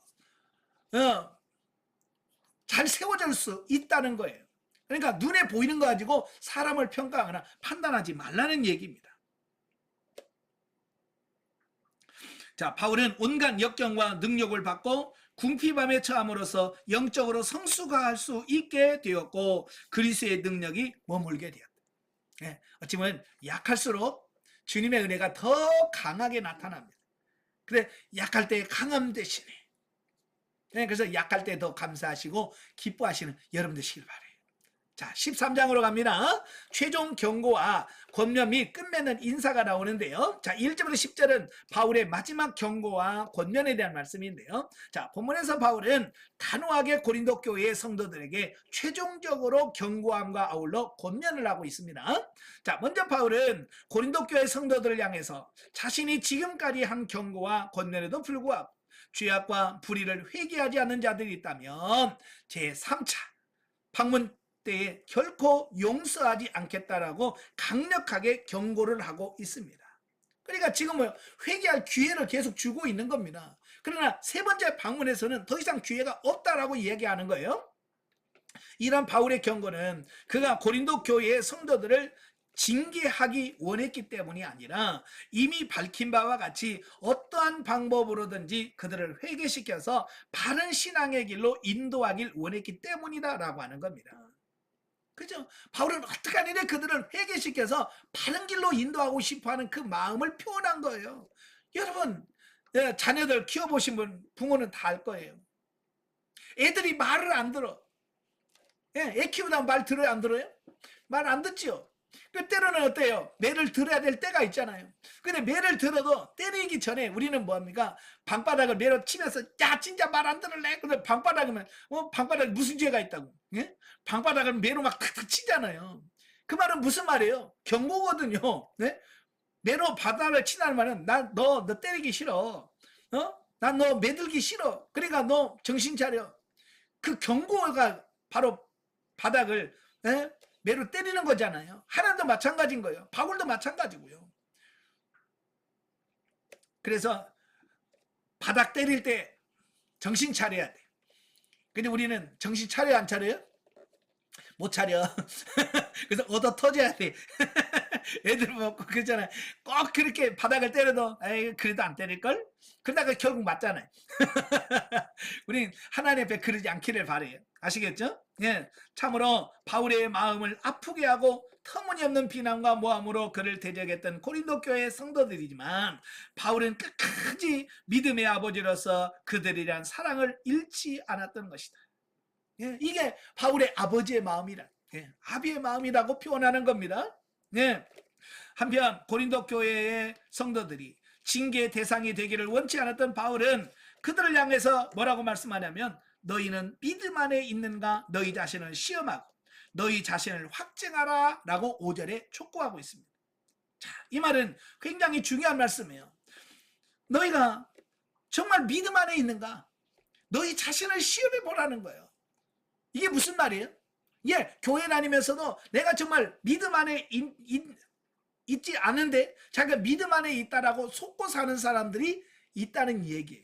잘 세워질 수 있다는 거예요. 그러니까 눈에 보이는 거 가지고 사람을 평가하거나 판단하지 말라는 얘기입니다. 자, 바울은 온갖 역경과 능력을 받고 궁핍함에 처함으로써 영적으로 성숙할 수 있게 되었고 그리스도의 능력이 머물게 되었다. 예, 어찌 보면 약할수록 주님의 은혜가 더 강하게 나타납니다. 그래, 약할 때 강함 대신에, 그래서 약할 때 더 감사하시고 기뻐하시는 여러분 되시길 바래요. 자, 13장으로 갑니다. 최종 경고와 권면 및 끝맺는 인사가 나오는데요. 자, 1절부터 10절은 바울의 마지막 경고와 권면에 대한 말씀인데요. 자, 본문에서 바울은 단호하게 고린도 교회의 성도들에게 최종적으로 경고함과 아울러 권면을 하고 있습니다. 자, 먼저 바울은 고린도 교회 성도들을 향해서 자신이 지금까지 한 경고와 권면에도 불구하고 죄악과 불의를 회개하지 않는 자들이 있다면 제3차 방문 때에 결코 용서하지 않겠다라고 강력하게 경고를 하고 있습니다. 그러니까 지금 회개할 기회를 계속 주고 있는 겁니다. 그러나 세 번째 방문에서는 더 이상 기회가 없다라고 얘기하는 거예요. 이런 바울의 경고는 그가 고린도 교회의 성도들을 징계하기 원했기 때문이 아니라 이미 밝힌 바와 같이 어떠한 방법으로든지 그들을 회개시켜서 바른 신앙의 길로 인도하길 원했기 때문이다라고 하는 겁니다. 그죠? 바울은 어떡하니 그들을 회개시켜서 바른 길로 인도하고 싶어하는 그 마음을 표현한 거예요. 여러분, 자녀들 키워보신 분, 부모는 다 알 거예요. 애들이 말을 안 들어. 애 키우다 말 들어요, 안 들어요? 말 안 듣지요. 그 때로는 어때요? 매를 들어야 될 때가 있잖아요. 근데 매를 들어도 때리기 전에 우리는 뭐합니까? 방바닥을 매로 치면서 야 진짜 말 안 들을래? 근데 방바닥이면 방바닥에 무슨 죄가 있다고? 예? 방바닥을 매로 막 탁탁 치잖아요. 그 말은 무슨 말이에요? 경고거든요. 네? 매로 바닥을 치라는 말은 너 때리기 싫어. 난 너 매들기 싫어. 그러니까 너 정신 차려. 그 경고가 바로 바닥을 매로 때리는 거잖아요. 하나님도 마찬가지인 거예요. 바울도 마찬가지고요. 그래서 바닥 때릴 때 정신 차려야 돼. 근데 우리는 정신 차려요, 안 차려요? 못 차려. 그래서 얻어 터져야 돼. 애들 먹고 그러잖아요. 꼭 그렇게 바닥을 때려도 에이, 그래도 안 때릴걸? 그러다가 결국 맞잖아요. 우린 하나님 앞에 그러지 않기를 바래요. 아시겠죠? 예, 참으로 바울의 마음을 아프게 하고 터무니없는 비난과 모함으로 그를 대적했던 고린도 교회의 성도들이지만 바울은 끝까지 믿음의 아버지로서 그들이란 사랑을 잃지 않았던 것이다. 예, 이게 바울의 아버지의 마음이라, 아비의 마음이라고 표현하는 겁니다. 예, 한편 고린도 교회의 성도들이 징계의 대상이 되기를 원치 않았던 바울은 그들을 향해서 뭐라고 말씀하냐면 너희는 믿음 안에 있는가 너희 자신을 시험하고 너희 자신을 확증하라 라고 5절에 촉구하고 있습니다. 자, 이 말은 굉장히 중요한 말씀이에요. 너희가 정말 믿음 안에 있는가? 너희 자신을 시험해 보라는 거예요. 이게 무슨 말이에요? 예, 교회 다니면서도 내가 정말 믿음 안에 있지 않은데 자기가 믿음 안에 있다라고 속고 사는 사람들이 있다는 얘기예요.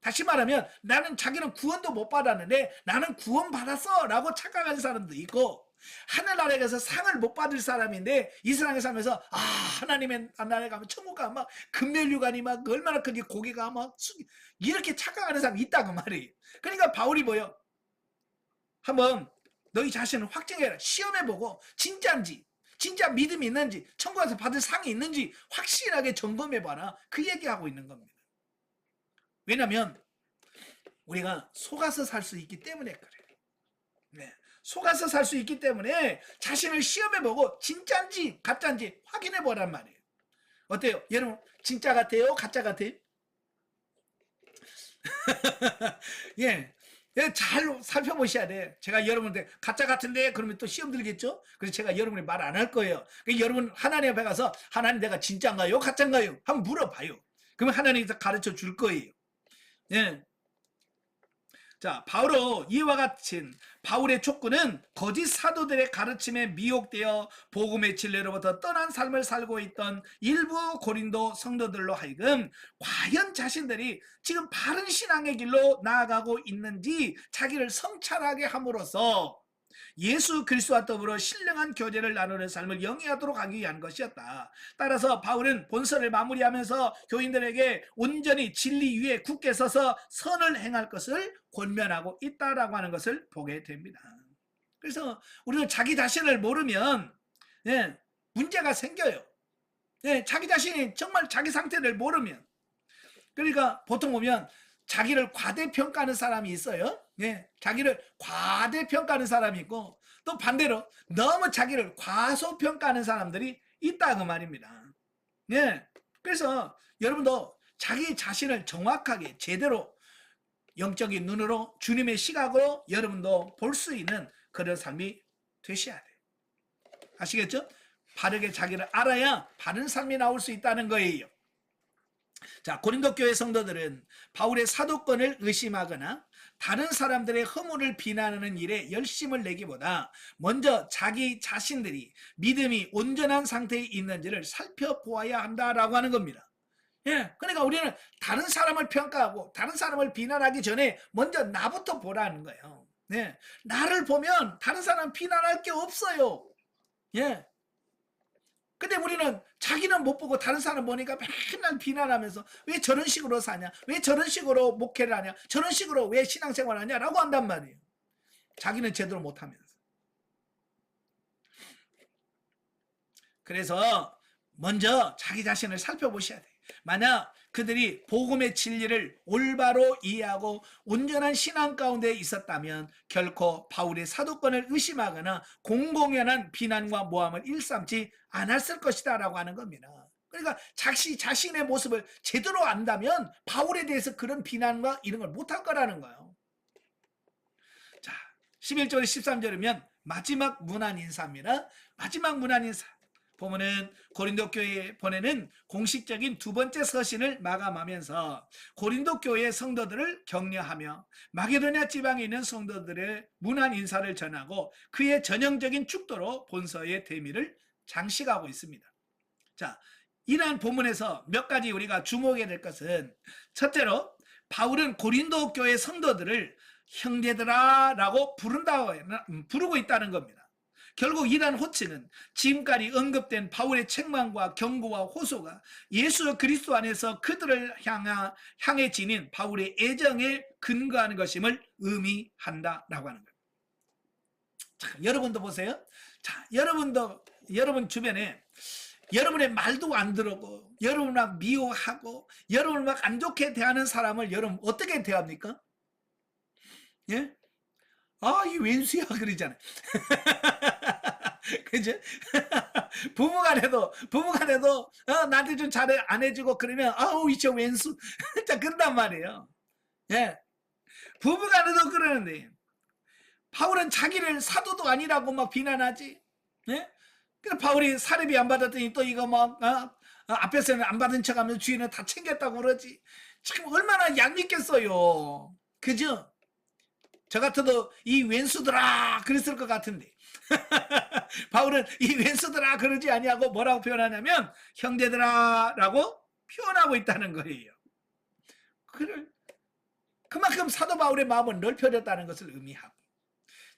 다시 말하면 나는 자기는 구원도 못 받았는데 나는 구원 받았어 라고 착각하는 사람도 있고 하늘나라에 가서 상을 못 받을 사람인데 이 세상에 살면서 하나님의 나라에 가면 천국 가면 막 금면류관이 막 얼마나 큰지 고개가 막 이렇게 착각하는 사람이 있다고 말이에요. 그러니까 바울이 뭐예요? 한번 너희 자신을 확증해라. 시험해보고 진짜인지, 진짜 믿음이 있는지, 천국에서 받을 상이 있는지 확실하게 점검해봐라. 그 얘기하고 있는 겁니다. 왜냐하면 우리가 속아서 살 수 있기 때문에 그래요. 네. 속아서 살 수 있기 때문에 자신을 시험해보고 진짜인지 가짜인지 확인해보란 말이에요. 어때요? 여러분 진짜 같아요? 가짜 같아요? 예. 잘 살펴보셔야 돼. 제가 여러분한테 가짜 같은데 그러면 또 시험 들겠죠? 그래서 제가 여러분이 말 안 할 거예요. 여러분 하나님 앞에 가서 하나님 내가 진짜인가요? 가짜인가요? 한번 물어봐요. 그러면 하나님께서 가르쳐 줄 거예요. 예. 자, 바로 이와 같은 바울의 촉구는 거짓 사도들의 가르침에 미혹되어 복음의 진리로부터 떠난 삶을 살고 있던 일부 고린도 성도들로 하여금 과연 자신들이 지금 바른 신앙의 길로 나아가고 있는지 자기를 성찰하게 함으로써 예수 그리스도와 더불어 신령한 교제를 나누는 삶을 영위하도록 하기 위한 것이었다. 따라서 바울은 본서를 마무리하면서 교인들에게 온전히 진리 위에 굳게 서서 선을 행할 것을 권면하고 있다라고 하는 것을 보게 됩니다. 그래서 우리는 자기 자신을 모르면 문제가 생겨요. 자기 자신이 정말 자기 상태를 모르면. 그러니까 보통 보면 자기를 과대평가하는 사람이 있어요. 자기를 과대평가하는 사람이 있고 또 반대로 너무 자기를 과소평가하는 사람들이 있다 그 말입니다. 그래서 여러분도 자기 자신을 정확하게 제대로 영적인 눈으로 주님의 시각으로 여러분도 볼 수 있는 그런 삶이 되셔야 돼요. 아시겠죠? 바르게 자기를 알아야 바른 삶이 나올 수 있다는 거예요. 자, 고린도 교회 성도들은 바울의 사도권을 의심하거나 다른 사람들의 허물을 비난하는 일에 열심을 내기보다 먼저 자기 자신들이 믿음이 온전한 상태에 있는지를 살펴보아야 한다라고 하는 겁니다. 그러니까 우리는 다른 사람을 평가하고 다른 사람을 비난하기 전에 먼저 나부터 보라는 거예요. 나를 보면 다른 사람 비난할 게 없어요. 근데 우리는 자기는 못 보고 다른 사람 보니까 맨날 비난하면서 왜 저런 식으로 사냐, 왜 저런 식으로 목회를 하냐, 저런 식으로 왜 신앙생활 하냐 라고 한단 말이에요. 자기는 제대로 못하면서. 그래서 먼저 자기 자신을 살펴보셔야 돼요. 만약 그들이 복음의 진리를 올바로 이해하고 온전한 신앙 가운데 있었다면 결코 바울의 사도권을 의심하거나 공공연한 비난과 모함을 일삼지 않았을 것이다 라고 하는 겁니다. 그러니까 자신의 모습을 제대로 안다면 바울에 대해서 그런 비난과 이런 걸 못할 거라는 거예요. 자, 11절에 13절이면 마지막 문안 인사입니다. 마지막 문안 인사. 보면은 고린도 교회에 보내는 공식적인 두 번째 서신을 마감하면서 고린도 교회 성도들을 격려하며 마게도냐 지방에 있는 성도들의 문안 인사를 전하고 그의 전형적인 축도로 본서의 대미를 장식하고 있습니다. 자, 이러한 본문에서 몇 가지 우리가 주목해야 될 것은 첫째로 바울은 고린도 교회 성도들을 형제들아 라고 부르고 있다는 겁니다. 결국 이러한 호칭은 지금까지 언급된 바울의 책망과 경고와 호소가 예수 그리스도 안에서 그들을 향해 지닌 바울의 애정에 근거하는 것임을 의미한다라고 하는 거예요. 자, 여러분도 보세요. 자, 여러분 주변에 여러분의 말도 안 들어고 여러분을 막 미워하고 여러분을 막 안 좋게 대하는 사람을 여러분 어떻게 대합니까? 이 왼수야 그러잖아요. 그죠? 부부간에도 나한테 좀 잘 안 해주고 그러면 이저 왼수 자 그런단 말이에요. 부부간에도 그러는데 바울은 자기를 사도도 아니라고 막 비난하지. 그래서 바울이 사례비 안 받았더니 또 이거 막 앞에서는 안 받은 척하면서 주인은 다 챙겼다고 그러지. 참 얼마나 얄밉겠어요. 그죠? 저 같아도 이 왼수들아 그랬을 것 같은데 바울은 이 왼수들아 그러지 아니하고 뭐라고 표현하냐면 형제들아 라고 표현하고 있다는 거예요. 그만큼 사도 바울의 마음은 넓혀졌다는 것을 의미하고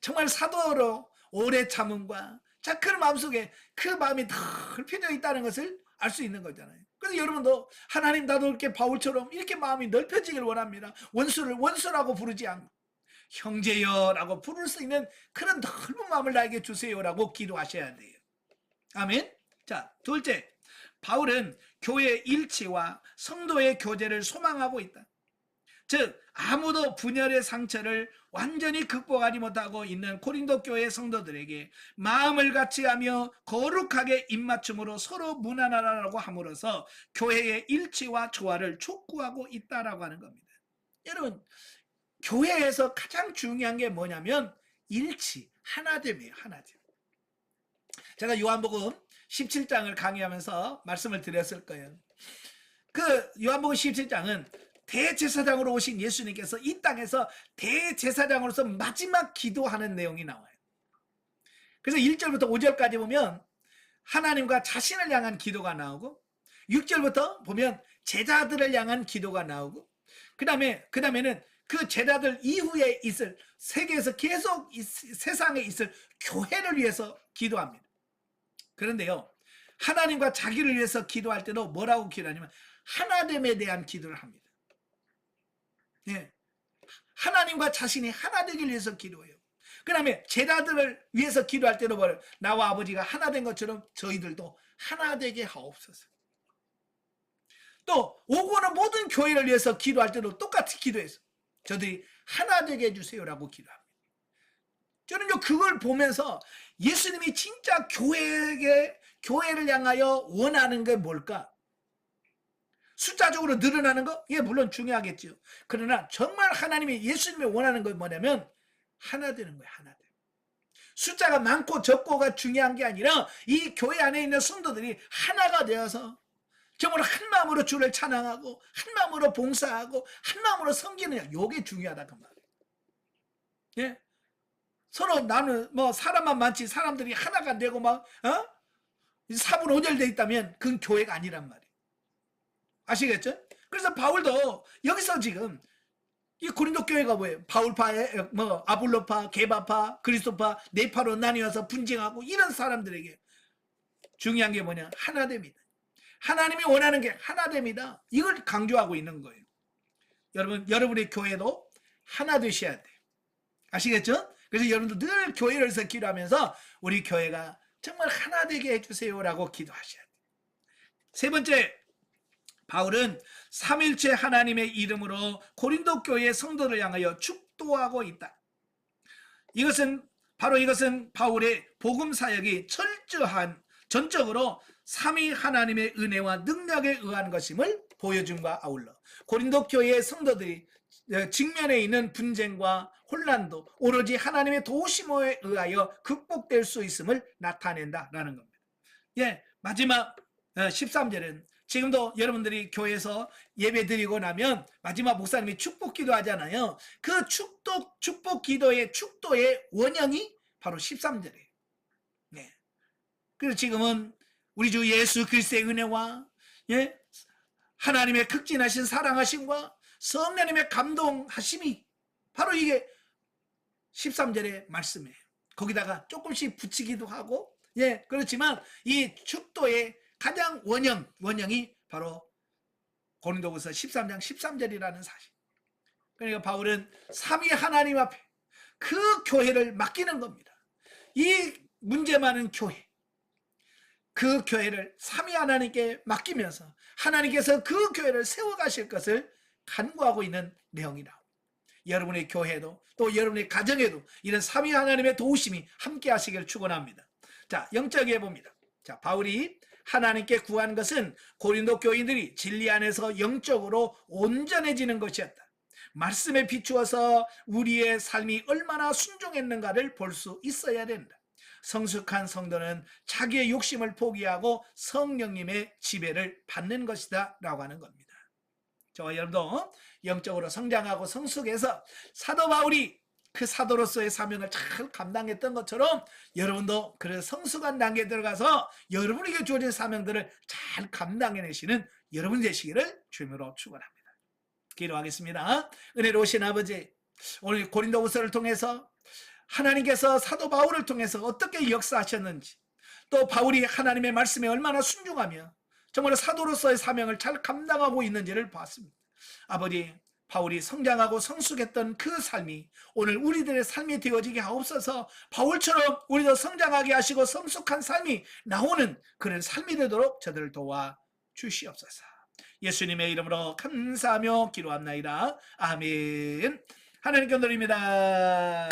정말 사도로 오래 참음과 자, 그 마음속에 그 마음이 넓혀져 있다는 것을 알 수 있는 거잖아요. 그래서 여러분도 하나님 나도 이렇게 바울처럼 이렇게 마음이 넓혀지길 원합니다. 원수를 원수라고 부르지 않고 형제여라고 부를 수 있는 그런 넓은 마음을 나에게 주세요라고 기도하셔야 돼요. 아멘. 자, 둘째, 바울은 교회의 일치와 성도의 교제를 소망하고 있다. 즉 아무도 분열의 상처를 완전히 극복하지 못하고 있는 고린도 교회 성도들에게 마음을 같이하며 거룩하게 입맞춤으로 서로 무난하라고 함으로써 교회의 일치와 조화를 촉구하고 있다라고 하는 겁니다. 여러분, 교회에서 가장 중요한 게 뭐냐면 일치, 하나됨이에요. 하나됨. 제가 요한복음 17장을 강의하면서 말씀을 드렸을 거예요. 그 요한복음 17장은 대제사장으로 오신 예수님께서 이 땅에서 대제사장으로서 마지막 기도하는 내용이 나와요. 그래서 1절부터 5절까지 보면 하나님과 자신을 향한 기도가 나오고 6절부터 보면 제자들을 향한 기도가 나오고 그다음에는 그 제자들 이후에 있을 세계에서 계속 세상에 있을 교회를 위해서 기도합니다. 그런데요, 하나님과 자기를 위해서 기도할 때도 뭐라고 기도하냐면 하나됨에 대한 기도를 합니다. 예, 하나님과 자신이 하나 되길 위해서 기도해요. 그 다음에 제자들을 위해서 기도할 때도 뭐래요? 나와 아버지가 하나 된 것처럼 저희들도 하나 되게 하옵소서. 또 오고는 모든 교회를 위해서 기도할 때도 똑같이 기도해서 저들이 하나 되게 해주세요라고 기도합니다. 저는요, 그걸 보면서 예수님이 진짜 교회를 향하여 원하는 게 뭘까? 숫자적으로 늘어나는 거? 예, 물론 중요하겠죠. 그러나 정말 하나님이 예수님이 원하는 건 뭐냐면 하나 되는 거예요. 하나 되는. 숫자가 많고 적고가 중요한 게 아니라 이 교회 안에 있는 성도들이 하나가 되어서 정말 한 마음으로 주를 찬양하고 한 마음으로 봉사하고 한 마음으로 섬기는 요게 중요하다 그 말이에요. 예? 서로 나는 뭐 사람만 많지 사람들이 하나가 안 되고 막 사분오절돼 있다면 그건 교회가 아니란 말이에요. 아시겠죠? 그래서 바울도 여기서 지금 이 고린도 교회가 뭐예요? 바울파에 뭐 아볼로파, 게바파, 그리스도파, 네파로 나뉘어서 분쟁하고 이런 사람들에게 중요한 게 뭐냐? 하나됨이다. 하나님이 원하는 게 하나됨이다. 이걸 강조하고 있는 거예요. 여러분의 교회도 하나 되셔야 돼요. 아시겠죠? 그래서 여러분도 늘 교회에서 기도하면서 우리 교회가 정말 하나 되게 해주세요라고 기도하셔야 돼요. 세 번째, 바울은 삼일체 하나님의 이름으로 고린도 교회의 성도를 향하여 축도하고 있다. 이것은 바울의 복음 사역이 전적으로 삼위 하나님의 은혜와 능력에 의한 것임을 보여줌과 아울러 고린도 교회의 성도들이 직면에 있는 분쟁과 혼란도 오로지 하나님의 도우심에 의하여 극복될 수 있음을 나타낸다라는 겁니다. 예, 마지막 13절은 지금도 여러분들이 교회에서 예배 드리고 나면 마지막 목사님이 축복 기도 하잖아요. 그 축복 기도의 축도의 원형이 바로 13절이에요. 네. 그래서 지금은 우리 주 예수 그리스도의 은혜와 하나님의 극진하신 사랑하심과 성령님의 감동하심이 바로 이게 13절의 말씀이에요. 거기다가 조금씩 붙이기도 하고 그렇지만 이 축도의 가장 원형이 바로 고린도후서 13장 13절이라는 사실. 그러니까 바울은 삼위 하나님 앞에 그 교회를 맡기는 겁니다. 이 문제 많은 교회, 그 교회를 삼위 하나님께 맡기면서 하나님께서 그 교회를 세워가실 것을 간구하고 있는 내용이라. 여러분의 교회도 또 여러분의 가정에도 이런 삼위 하나님의 도우심이 함께 하시기를 축원합니다. 자, 영적에 봅니다. 자, 바울이 하나님께 구한 것은 고린도 교인들이 진리 안에서 영적으로 온전해지는 것이었다. 말씀에 비추어서 우리의 삶이 얼마나 순종했는가를 볼 수 있어야 된다. 성숙한 성도는 자기의 욕심을 포기하고 성령님의 지배를 받는 것이다 라고 하는 겁니다. 저와 여러분도 영적으로 성장하고 성숙해서 사도 바울이 그 사도로서의 사명을 잘 감당했던 것처럼 여러분도 그런 성숙한 단계에 들어가서 여러분에게 주어진 사명들을 잘 감당해내시는 여러분 되시기를 주님으로 축원합니다. 기도하겠습니다. 은혜로우신 아버지, 오늘 고린도후서를 통해서 하나님께서 사도 바울을 통해서 어떻게 역사하셨는지, 또 바울이 하나님의 말씀에 얼마나 순종하며 정말 사도로서의 사명을 잘 감당하고 있는지를 봤습니다. 아버지, 바울이 성장하고 성숙했던 그 삶이 오늘 우리들의 삶이 되어지게 하옵소서. 바울처럼 우리도 성장하게 하시고 성숙한 삶이 나오는 그런 삶이 되도록 저들을 도와 주시옵소서. 예수님의 이름으로 감사하며 기도합나이다. 아멘. 하나님께 드립니다.